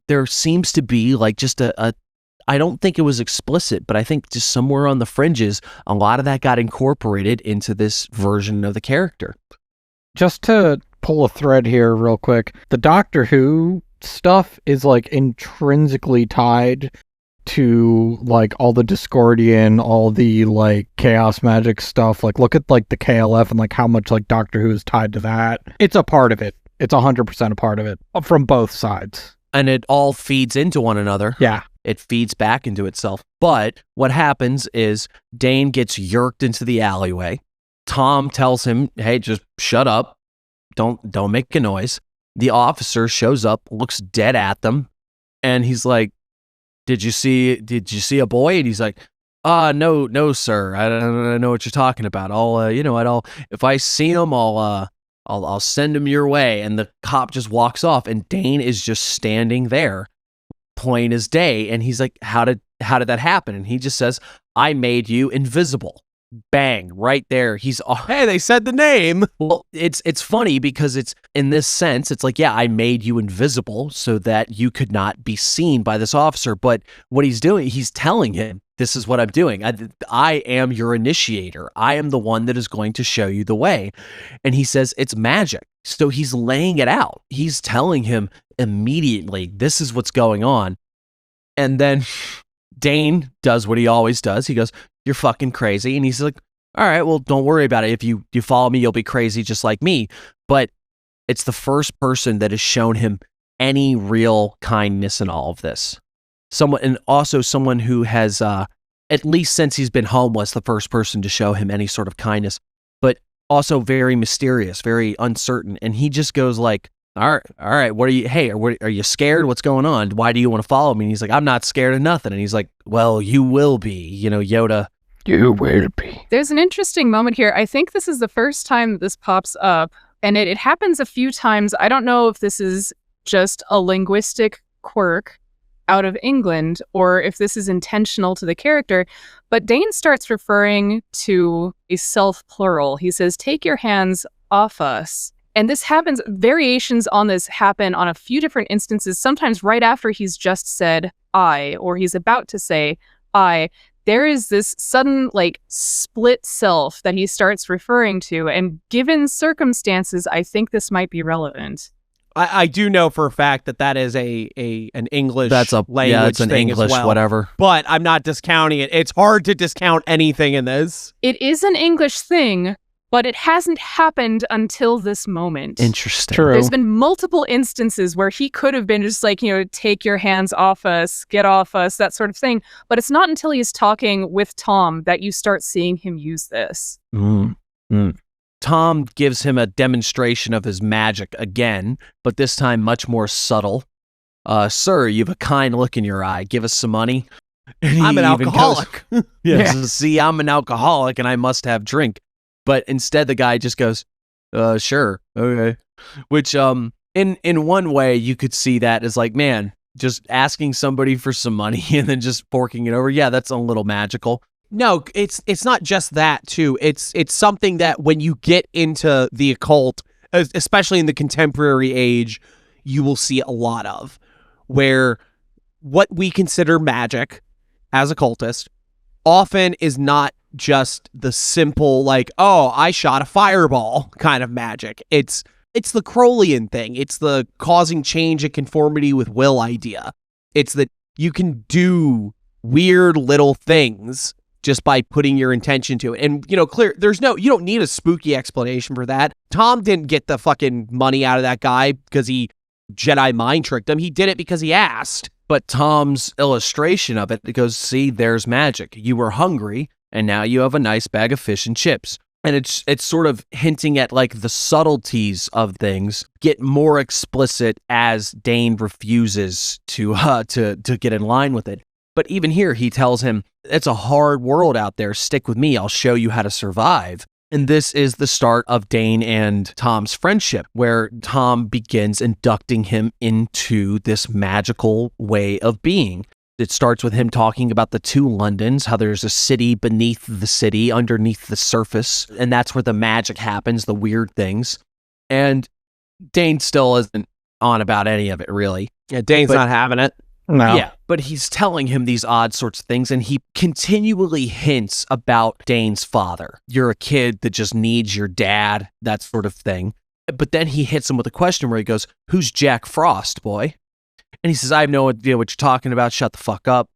There seems to be like just I don't think it was explicit, but I think just somewhere on the fringes, a lot of that got incorporated into this version of the character. Just to pull a thread here real quick, the Doctor Who stuff is like intrinsically tied to like all the Discordian, all the like chaos magic stuff. Like look at like the KLF and like how much like Doctor Who is tied to that. It's a part of it. It's 100% a part of it from both sides. And it all feeds into one another. Yeah. It feeds back into itself. But what happens is Dane gets yerked into the alleyway. Tom tells him, "Hey, just shut up. Don't make a noise." The officer shows up, looks dead at them, and he's like, Did you see a boy?" And he's like, no, sir. I don't know what you're talking about. If I see him, I'll send him your way." And the cop just walks off, and Dane is just standing there, plain as day. And he's like, how did that happen? And he just says, "I made you invisible." Bang, right there. Hey, they said the name. Well, it's funny because it's in this sense, it's like, yeah, I made you invisible so that you could not be seen by this officer. But what he's doing, he's telling him, this is what I'm doing. I am your initiator. I am the one that is going to show you the way. And he says it's magic. So he's laying it out. He's telling him immediately, this is what's going on. And then Dane does what he always does. He goes, "You're fucking crazy." And he's like, "All right, well, don't worry about it. If you follow me, you'll be crazy just like me." But it's the first person that has shown him any real kindness in all of this. Someone who has at least since he's been homeless, the first person to show him any sort of kindness, but also very mysterious, very uncertain. And he just goes like, all right, what are you, hey, are you scared? What's going on? Why do you want to follow me? And he's like, I'm not scared of nothing. And he's like, well, you will be, you know, Yoda. You will be. There's an interesting moment here. I think this is the first time that this pops up, and it happens a few times. I don't know if this is just a linguistic quirk out of England or if this is intentional to the character, but Dane starts referring to a self plural. He says, take your hands off us. And this happens, variations on this happen on a few different instances, sometimes right after he's just said I, or he's about to say I. There is this sudden, like, split self that he starts referring to, and given circumstances, I think this might be relevant. I do know for a fact that is an English language it's an thing English as well. whatever. But I'm not discounting it. It's hard to discount anything in this. It is an English thing, but it hasn't happened until this moment. Interesting. True. There's been multiple instances where he could have been just like, you know, take your hands off us, get off us, that sort of thing. But it's not until he's talking with Tom that you start seeing him use this. Tom gives him a demonstration of his magic again, but this time much more subtle. Sir, you have a kind look in your eye. Give us some money. And I'm an he even alcoholic. goes, see, I'm an alcoholic and I must have drink. But instead the guy just goes, sure, okay. Which in one way you could see that as like, man, just asking somebody for some money and then just forking it over. Yeah, that's a little magical. No, it's not just that too. It's something that when you get into the occult, especially in the contemporary age, you will see a lot of, where what we consider magic as occultists often is not just the simple like, oh, I shot a fireball kind of magic. It's the Crowleyan thing. It's the causing change and conformity with will idea. It's that you can do weird little things just by putting your intention to it. And, you know, you don't need a spooky explanation for that. Tom didn't get the fucking money out of that guy because he Jedi mind tricked him. He did it because he asked. But Tom's illustration of it goes, see, there's magic. You were hungry, and now you have a nice bag of fish and chips. And it's sort of hinting at like the subtleties of things get more explicit as Dane refuses to get in line with it. But even here, he tells him, it's a hard world out there. Stick with me. I'll show you how to survive. And this is the start of Dane and Tom's friendship, where Tom begins inducting him into this magical way of being. It starts with him talking about the two Londons, how there's a city beneath the city, underneath the surface, and that's where the magic happens, the weird things. And Dane still isn't on about any of it, really. Yeah, Dane's not having it. No. Yeah, but he's telling him these odd sorts of things, and he continually hints about Dane's father. You're a kid that just needs your dad, that sort of thing. But then he hits him with a question where he goes, who's Jack Frost, boy? And he says, I have no idea what you're talking about. Shut the fuck up.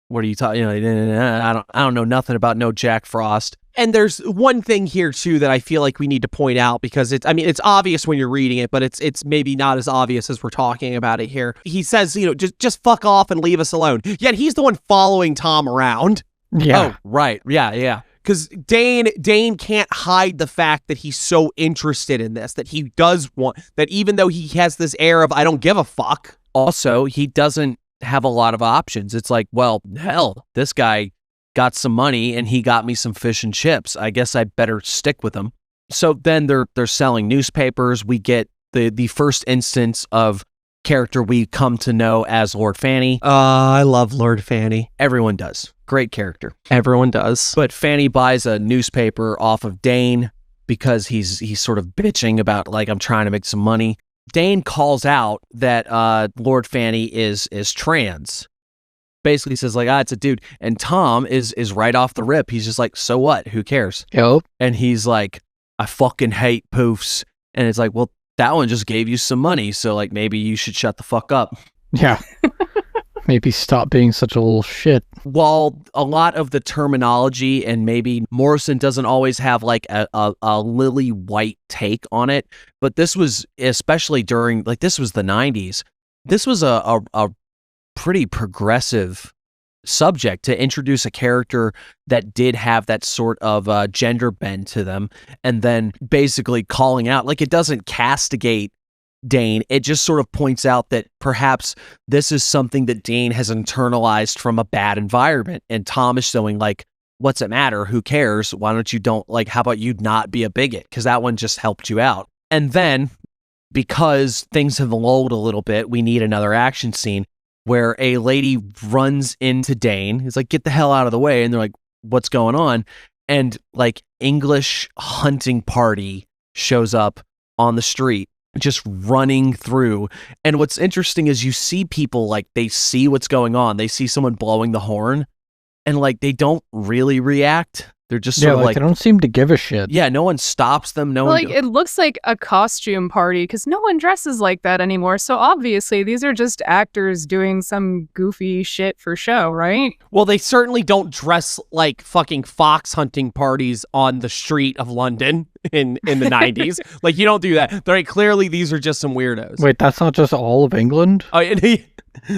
What are you talking? I don't know nothing about no Jack Frost. And there's one thing here too that I feel like we need to point out, because it's obvious when you're reading it, but it's maybe not as obvious as we're talking about it here. He says, just fuck off and leave us alone. Yet he's the one following Tom around. Yeah. Oh, right. Yeah. Because Dane can't hide the fact that he's so interested in this, that he does want, that even though he has this air of I don't give a fuck. Also, he doesn't have a lot of options. It's like, well, hell, this guy got some money and he got me some fish and chips. I guess I better stick with him. So then they're selling newspapers. We get the first instance of character we come to know as Lord Fanny. I love Lord Fanny. Everyone does. Great character. Everyone does. But Fanny buys a newspaper off of Dane because he's sort of bitching about, like, I'm trying to make some money. Dane calls out that Lord Fanny is trans. Basically says, like, it's a dude. And Tom is right off the rip. He's just like, so what? Who cares? Yep. And he's like, I fucking hate poofs. And it's like, well, that one just gave you some money. So, like, maybe you should shut the fuck up. Yeah. Maybe stop being such a little shit. While a lot of the terminology and maybe Morrison doesn't always have like a lily white take on it, but this was, especially during, like, this was the 90s. This was a pretty progressive subject, to introduce a character that did have that sort of gender bend to them, and then basically calling out, like, it doesn't castigate Dane, it just sort of points out that perhaps this is something that Dane has internalized from a bad environment, and Tom is showing, like, what's it matter? Who cares? Why don't you how about you not be a bigot? Because that one just helped you out. And then, because things have lulled a little bit, we need another action scene where a lady runs into Dane. He's like, get the hell out of the way. And they're like, what's going on? And like English hunting party shows up on the street, just running through. And what's interesting is you see people, like, they see what's going on. They see someone blowing the horn and like they don't really react. They're just sort of like, they don't seem to give a shit. Yeah, no one stops them. No Like, one. it looks like a costume party because no one dresses like that anymore. So obviously, these are just actors doing some goofy shit for show, right? Well, they certainly don't dress like fucking fox hunting parties on the street of London in the 90s. Like, you don't do that. They're like, clearly these are just some weirdos. Wait, that's not just all of England? Oh,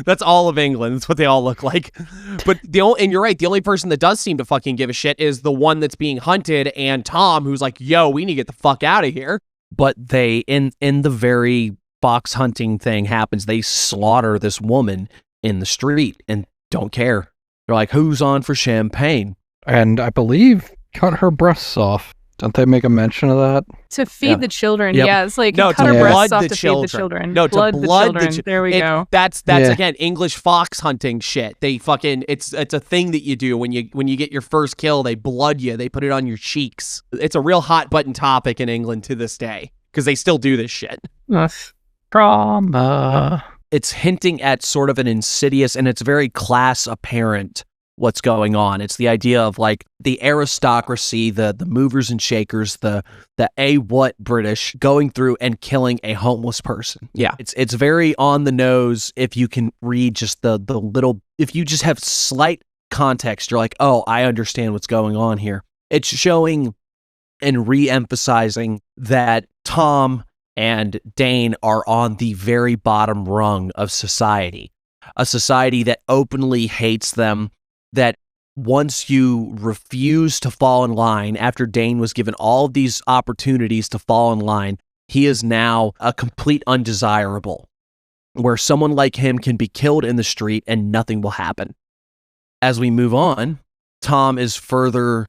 that's all of England. That's what they all look like. But and you're right, the only person that does seem to fucking give a shit is the one that's being hunted, and Tom, who's like, yo, we need to get the fuck out of here. But they, in the very fox hunting thing happens, they slaughter this woman in the street and don't care. They're like, who's on for champagne? And I believe cut her breasts off. Don't they make a mention of that? To feed the children. Yep. Yeah, it's like, No, cut to her blood breasts off the to children. feed the children. No, to blood the children. children. There we go. That's Yeah. again English fox hunting shit. They fucking it's a thing that you do when you get your first kill. They blood you. They put it on your cheeks. It's a real hot button topic in England to this day because they still do this shit. Ugh. Trauma. It's hinting at sort of an insidious, and it's very class apparent what's going on. It's the idea of like the aristocracy, the movers and shakers, the what British going through and killing a homeless person. Yeah. It's very on the nose. If you can read just the little, if you just have slight context, you're like, oh, I understand what's going on here. It's showing and re-emphasizing that Tom and Dane are on the very bottom rung of society, a society that openly hates them, that once you refuse to fall in line, after Dane was given all of these opportunities to fall in line, he is now a complete undesirable, where someone like him can be killed in the street and nothing will happen. As we move on, Tom is further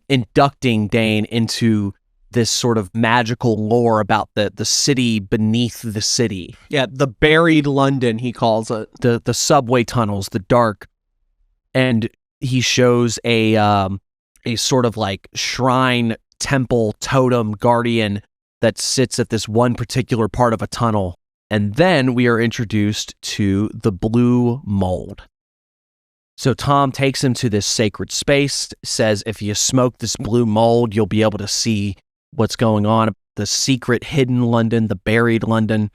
inducting Dane into this sort of magical lore about the city beneath the city. Yeah, the buried London, he calls it. The subway tunnels, the dark. And he shows a sort of like shrine, temple, totem, guardian that sits at this one particular part of a tunnel. And then we are introduced to the blue mold. So Tom takes him to this sacred space, says if you smoke this blue mold, you'll be able to see what's going on, the secret hidden London, the buried London.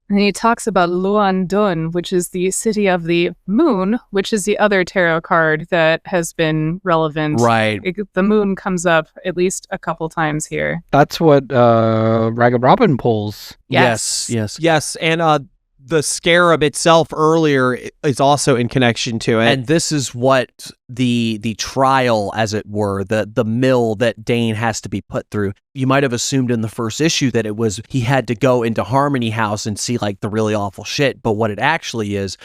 And he talks about Luan Dun, which is the city of the moon, which is the other tarot card that has been relevant. Right. The moon comes up at least a couple times here. That's what Ragged Robin pulls. Yes. Yes, and the scarab itself earlier is also in connection to it. And this is what the trial, as it were, the mill that Dane has to be put through. You might have assumed in the first issue that it was he had to go into Harmony House and see like the really awful shit. But what it actually is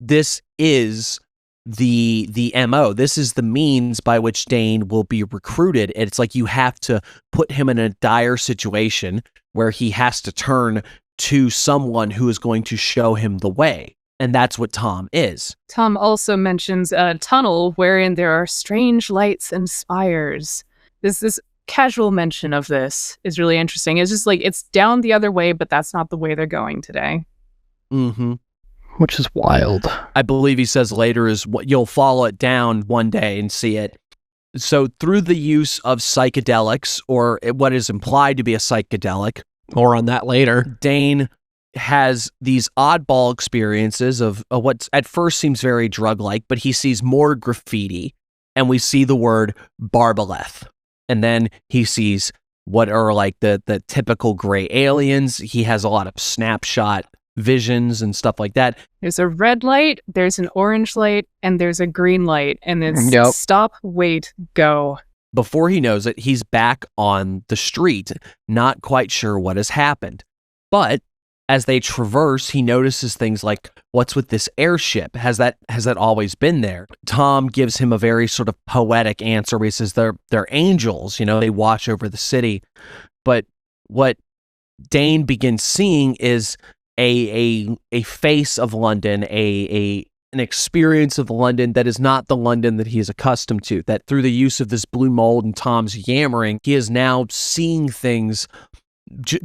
this is the MO. This is the means by which Dane will be recruited. It's like you have to put him in a dire situation where he has to turn to someone who is going to show him the way. And that's what Tom is. Tom also mentions a tunnel wherein there are strange lights and spires. This casual mention of this is really interesting. It's just like, it's down the other way, but that's not the way they're going today. Mm-hmm. Which is wild. I believe he says later is what you'll follow it down one day and see it. So through the use of psychedelics, or what is implied to be a psychedelic, More on that later. Dane has these oddball experiences of what at first seems very drug-like, but he sees more graffiti, and we see the word Barbaleth. And then he sees what are like the typical gray aliens. He has a lot of snapshot visions and stuff like that. There's a red light, there's an orange light, and there's a green light. And it's Yep. stop, wait, go. Before he knows it, he's back on the street, not quite sure what has happened. But as they traverse, he notices things like, what's with this airship? Has that always been there? Tom gives him a very sort of poetic answer where he says they're angels, they watch over the city. But what Dane begins seeing is a face of London, an experience of London that is not the London that he is accustomed to, that through the use of this blue mold and Tom's yammering, he is now seeing things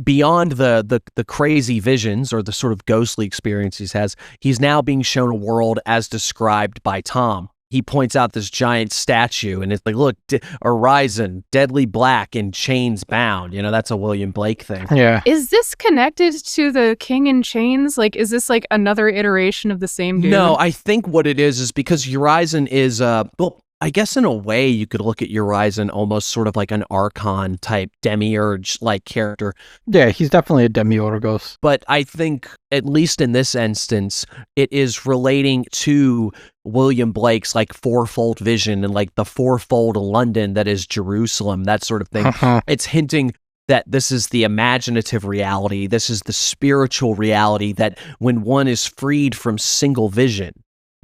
beyond the crazy visions or the sort of ghostly experiences he has. He's now being shown a world as described by Tom. He points out this giant statue, and it's like, look, Horizon, deadly black and chains bound. That's a William Blake thing. Yeah. Is this connected to the King in Chains? Like, is this like another iteration of the same dude? No, I think what it is because Horizon is, well, I guess in a way you could look at Horizon almost sort of like an Archon type demiurge-like character. Yeah, he's definitely a demiurgos. But I think, at least in this instance, it is relating to William Blake's like fourfold vision and like the fourfold London that is Jerusalem, that sort of thing. It's hinting that this is the imaginative reality. This is the spiritual reality that when one is freed from single vision,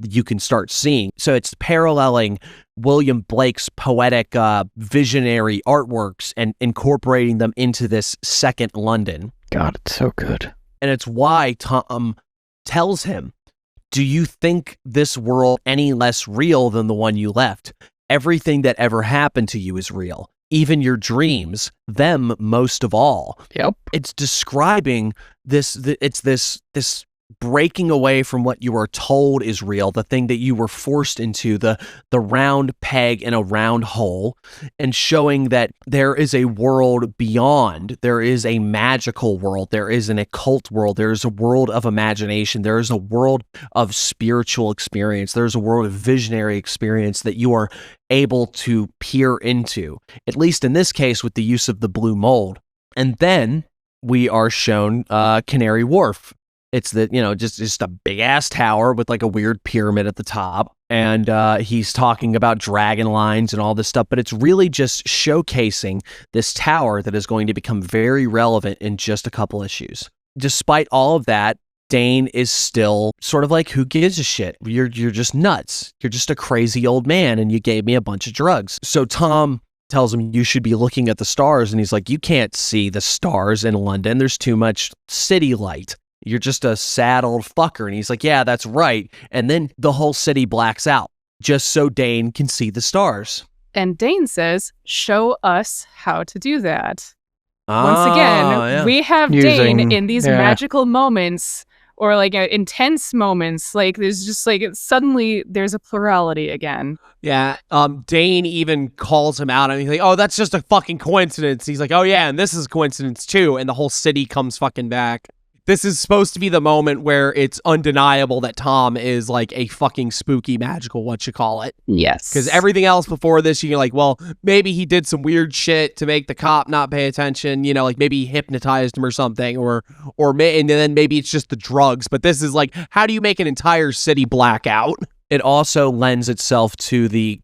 you can start seeing. So it's paralleling William Blake's poetic visionary artworks and incorporating them into this second London. God, it's so good. And it's why Tom tells him, do you think this world any less real than the one you left? Everything that ever happened to you is real. Even your dreams, them most of all. Yep. It's describing this breaking away from what you are told is real, the thing that you were forced into, the round peg in a round hole, and showing that there is a world beyond. There is a magical world. There is an occult world. There is a world of imagination. There is a world of spiritual experience. There's a world of visionary experience that you are able to peer into, at least in this case with the use of the blue mold. And then we are shown Canary Wharf. It's just a big ass tower with like a weird pyramid at the top. And he's talking about dragon lines and all this stuff, but it's really just showcasing this tower that is going to become very relevant in just a couple issues. Despite all of that, Dane is still sort of like, who gives a shit? You're just nuts. You're just a crazy old man and you gave me a bunch of drugs. So Tom tells him you should be looking at the stars. And he's like, you can't see the stars in London. There's too much city light. You're just a sad old fucker. And he's like, yeah, that's right. And then the whole city blacks out just so Dane can see the stars. And Dane says, show us how to do that. Once again, we have Dane in these magical moments or like intense moments. Like there's just like suddenly there's a plurality again. Yeah. Dane even calls him out and he's like, oh, that's just a fucking coincidence. He's like, oh yeah, and this is a coincidence too. And the whole city comes fucking back. This is supposed to be the moment where it's undeniable that Tom is like a fucking spooky magical whatchamacallit. Yes. Because everything else before this, you're like, well, maybe he did some weird shit to make the cop not pay attention. Like maybe he hypnotized him or something, and then maybe it's just the drugs. But this is like, how do you make an entire city blackout? It also lends itself to the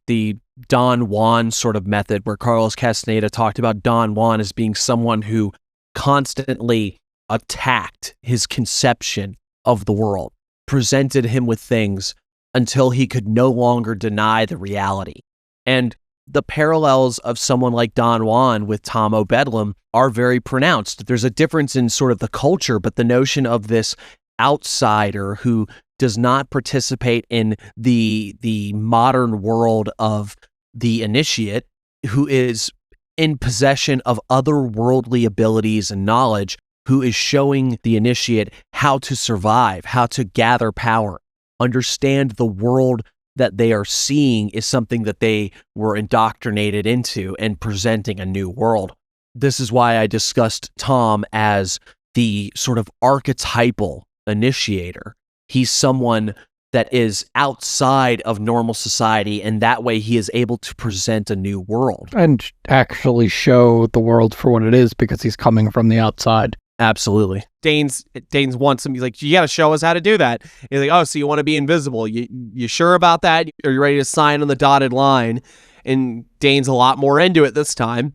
Don Juan sort of method where Carlos Castaneda talked about Don Juan as being someone who constantly attacked his conception of the world, presented him with things until he could no longer deny the reality. And the parallels of someone like Don Juan with Tom O'Bedlam are very pronounced. There's a difference in sort of the culture, but the notion of this outsider who does not participate in the modern world of the initiate, who is in possession of otherworldly abilities and knowledge, who is showing the initiate how to survive, how to gather power, understand the world that they are seeing is something that they were indoctrinated into and presenting a new world. This is why I discussed Tom as the sort of archetypal initiator. He's someone that is outside of normal society, and that way he is able to present a new world. And actually show the world for what it is because he's coming from the outside. Absolutely. Dane's wants him. He's like, you got to show us how to do that. He's like, oh, so you want to be invisible? You sure about that? Are you ready to sign on the dotted line? And Dane's a lot more into it this time.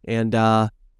And,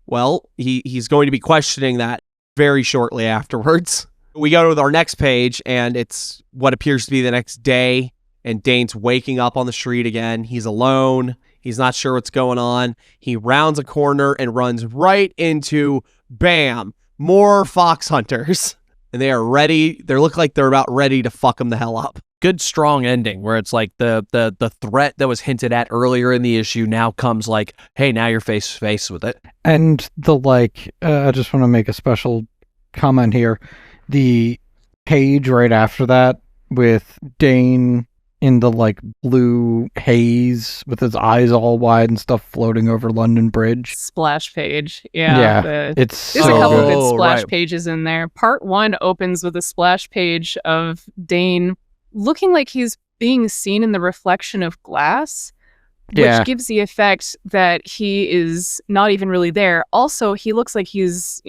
well, he's going to be questioning that very shortly afterwards. We go to our next page, and it's what appears to be the next day. And Dane's waking up on the street again. He's alone. He's not sure what's going on. He rounds a corner and runs right into, bam, more fox hunters. And they are ready. They look like they're about ready to fuck him the hell up. Good strong ending where it's like the threat that was hinted at earlier in the issue now comes like, hey, now you're face to face with it. And I just want to make a special comment here. The page right after that with Dane in the like blue haze with his eyes all wide and stuff floating over London Bridge. Splash page. Yeah. It's There's a couple of good splash right. pages in there. Part 1 opens with a splash page of Dane looking like he's being seen in the reflection of glass, which gives the effect that he is not even really there. Also, he looks like he's,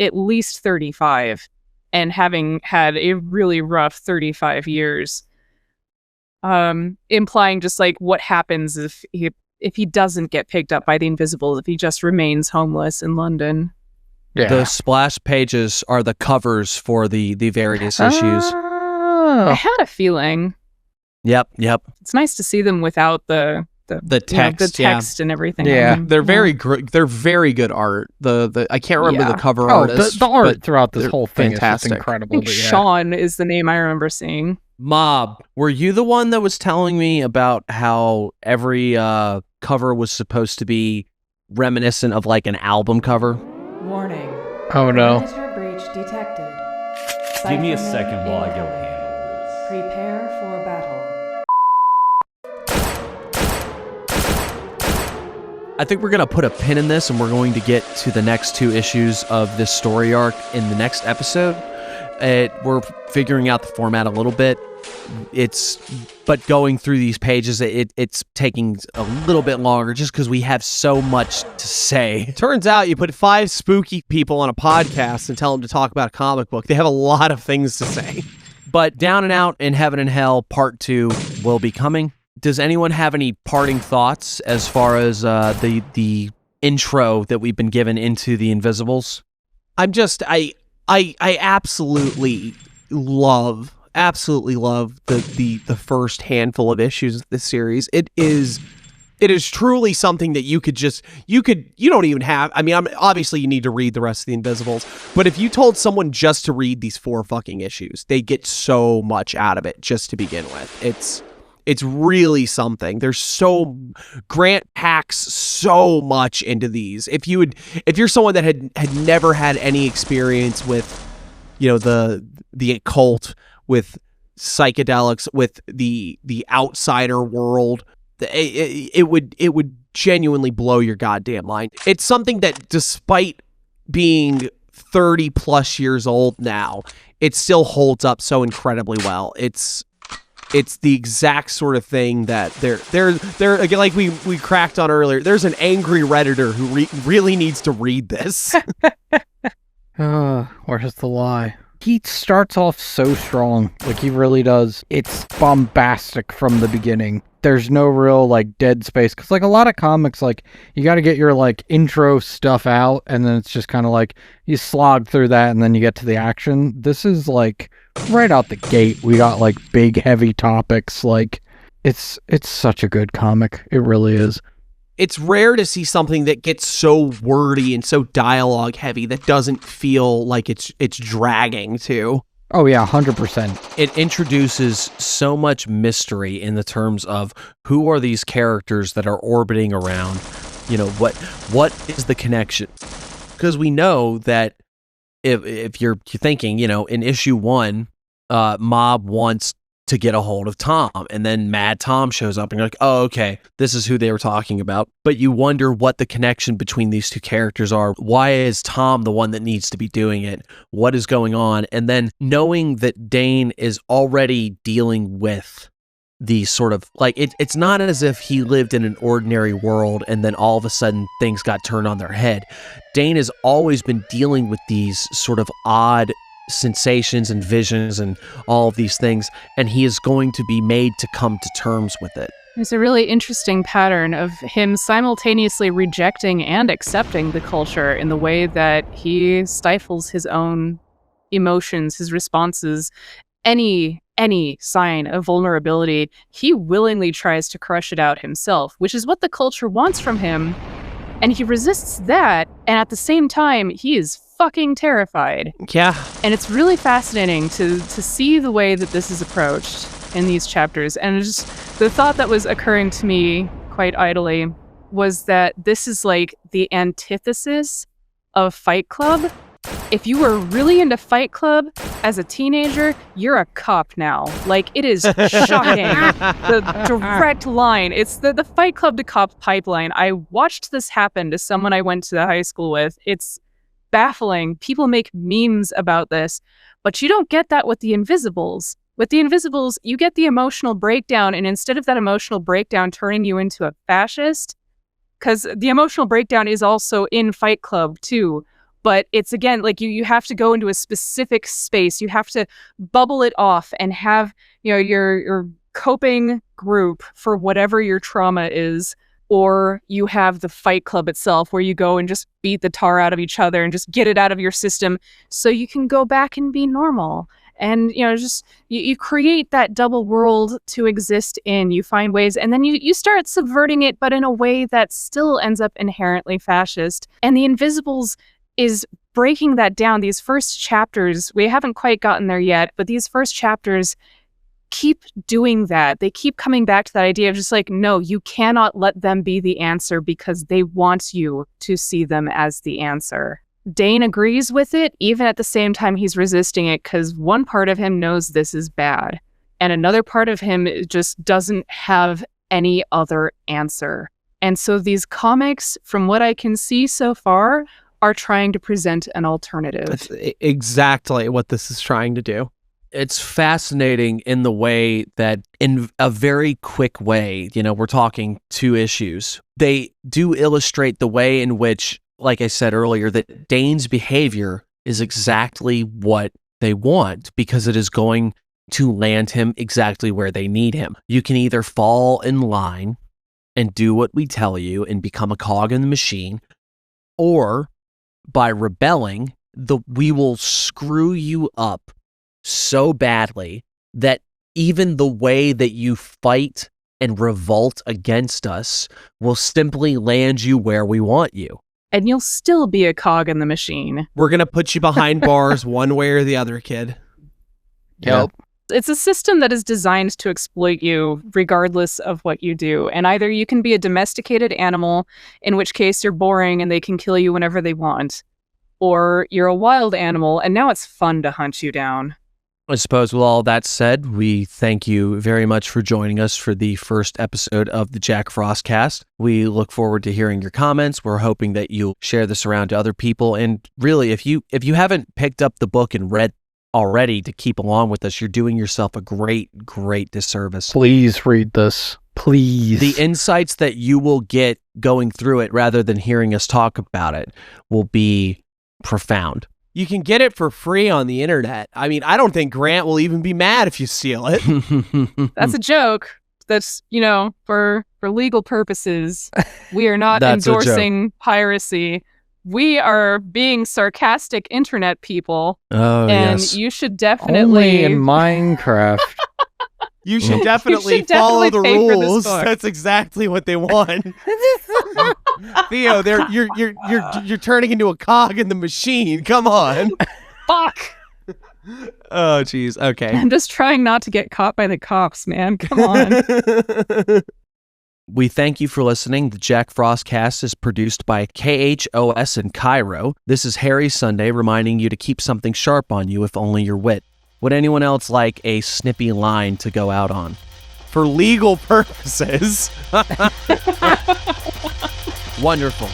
at least 35 and having had a really rough 35 years. Implying just like what happens if he doesn't get picked up by the Invisibles, if he just remains homeless in London. Yeah. The splash pages are the covers for the various issues. I had a feeling. Yep. It's nice to see them without the text, the text and everything. Yeah. on them. They're very they're very good art. The I can't remember the cover artist. The art but throughout this they're whole thing fantastic. is just I incredible. think But yeah. Sean is the name I remember seeing. Mob, were you the one that was telling me about how every cover was supposed to be reminiscent of like an album cover? Warning. Oh no. Monitor breach detected. Give me a Cypherman second while I go incoming. handle this. Prepare for battle. I think we're going to put a pin in this and we're going to get to the next 2 issues of this story arc in the next episode. We're figuring out the format a little bit. But going through these pages, it's taking a little bit longer just because we have so much to say. Turns out you put 5 spooky people on a podcast and tell them to talk about a comic book. They have a lot of things to say. But Down and Out in Heaven and Hell Part 2 will be coming. Does anyone have any parting thoughts as far as the intro that we've been given into the Invisibles? I absolutely love the first handful of issues of this series. It is truly something that you don't even have. I mean, obviously you need to read the rest of the Invisibles, but if you told someone just to read these 4 fucking issues, they get so much out of it just to begin with. It's really something. Grant packs so much into these. If you're someone that had never had any experience with, the occult, with psychedelics, with the outsider world, it would genuinely blow your goddamn mind. It's something that, despite being 30 plus years old now, it still holds up so incredibly well. It's the exact sort of thing that they're again, like we cracked on earlier. There's an angry Redditor who really needs to read this. Where's the lie? He starts off so strong, like he really does. It's bombastic from the beginning. There's no real like dead space, because like a lot of comics, like you got to get your like intro stuff out, and then it's just kind of like you slog through that, and then you get to the action. This is like right out the gate. We got like big heavy topics. Like it's such a good comic. It really is. It's rare to see something that gets so wordy and so dialogue heavy that doesn't feel like it's dragging too. Oh yeah, 100%. It introduces so much mystery in the terms of who are these characters that are orbiting around, what is the connection? Because we know that if you're thinking, in issue 1, Mob wants to get a hold of Tom, and then Mad Tom shows up and you're like, oh, okay, this is who they were talking about. But you wonder what the connection between these 2 characters are. Why is Tom the one that needs to be doing it? What is going on? And then knowing that Dane is already dealing with these sort of like it's not as if he lived in an ordinary world and then all of a sudden things got turned on their head. Dane has always been dealing with these sort of odd sensations and visions and all of these things, and he is going to be made to come to terms with it. There's a really interesting pattern of him simultaneously rejecting and accepting the culture in the way that he stifles his own emotions, his responses. Any sign of vulnerability, he willingly tries to crush it out himself, which is what the culture wants from him. And he resists that, and at the same time, he is fucking terrified. Yeah. And it's really fascinating to see the way that this is approached in these chapters. And just the thought that was occurring to me quite idly was that this is like the antithesis of Fight Club. If you were really into Fight Club as a teenager, you're a cop now. Like, it is shocking. The direct line. It's the Fight Club to cop pipeline. I watched this happen to someone I went to high school with. It's baffling. People make memes about this, but you don't get that with the Invisibles. With the Invisibles, you get the emotional breakdown, and instead of that emotional breakdown turning you into a fascist, because the emotional breakdown is also in Fight Club too, but it's again like you have to go into a specific space. You have to bubble it off and have, you know, your coping group for whatever your trauma is, or you have the Fight Club itself where you go and just beat the tar out of each other and just get it out of your system so you can go back and be normal. And, you know, just you create that double world to exist in. You find ways, and then you start subverting it, but in a way that still ends up inherently fascist. And the Invisibles is breaking that down. These first chapters, we haven't quite gotten there yet, but these first chapters keep doing that. They keep coming back to that idea of just like, no, you cannot let them be the answer because they want you to see them as the answer. Dane agrees with it, even at the same time he's resisting it, because one part of him knows this is bad, and another part of him just doesn't have any other answer. And so these comics, from what I can see so far, are trying to present an alternative. That's exactly what this is trying to do. It's fascinating in the way that, in a very quick way, you know, we're talking 2 issues. They do illustrate the way in which, like I said earlier, that Dane's behavior is exactly what they want because it is going to land him exactly where they need him. You can either fall in line and do what we tell you and become a cog in the machine, or by rebelling, we will screw you up so badly that even the way that you fight and revolt against us will simply land you where we want you. And you'll still be a cog in the machine. We're going to put you behind bars one way or the other, kid. Yep. It's a system that is designed to exploit you regardless of what you do. And either you can be a domesticated animal, in which case you're boring and they can kill you whenever they want, or you're a wild animal and now it's fun to hunt you down. I suppose with all that said, we thank you very much for joining us for the first episode of the Jack Frostcast. We look forward to hearing your comments. We're hoping that you'll share this around to other people. And really, if you haven't picked up the book and read already to keep along with us, you're doing yourself a great disservice. Please read this. Please. The insights that you will get going through it rather than hearing us talk about it will be profound. You can get it for free on the internet. I mean, I don't think Grant will even be mad if you steal it. That's a joke. That's, you know, for legal purposes. We are not endorsing piracy. We are being sarcastic internet people. Oh, and yes. you should definitely... Only in Minecraft. You should definitely follow the rules. That's exactly what they want. Theo, you're turning into a cog in the machine. Come on. Fuck. Oh, jeez. Okay. I'm just trying not to get caught by the cops, man. Come on. We thank you for listening. The Jack Frostcast is produced by KHOS in Cairo. This is Harry Sunday reminding you to keep something sharp on you if only your wit. Would anyone else like a snippy line to go out on? For legal purposes. Wonderful.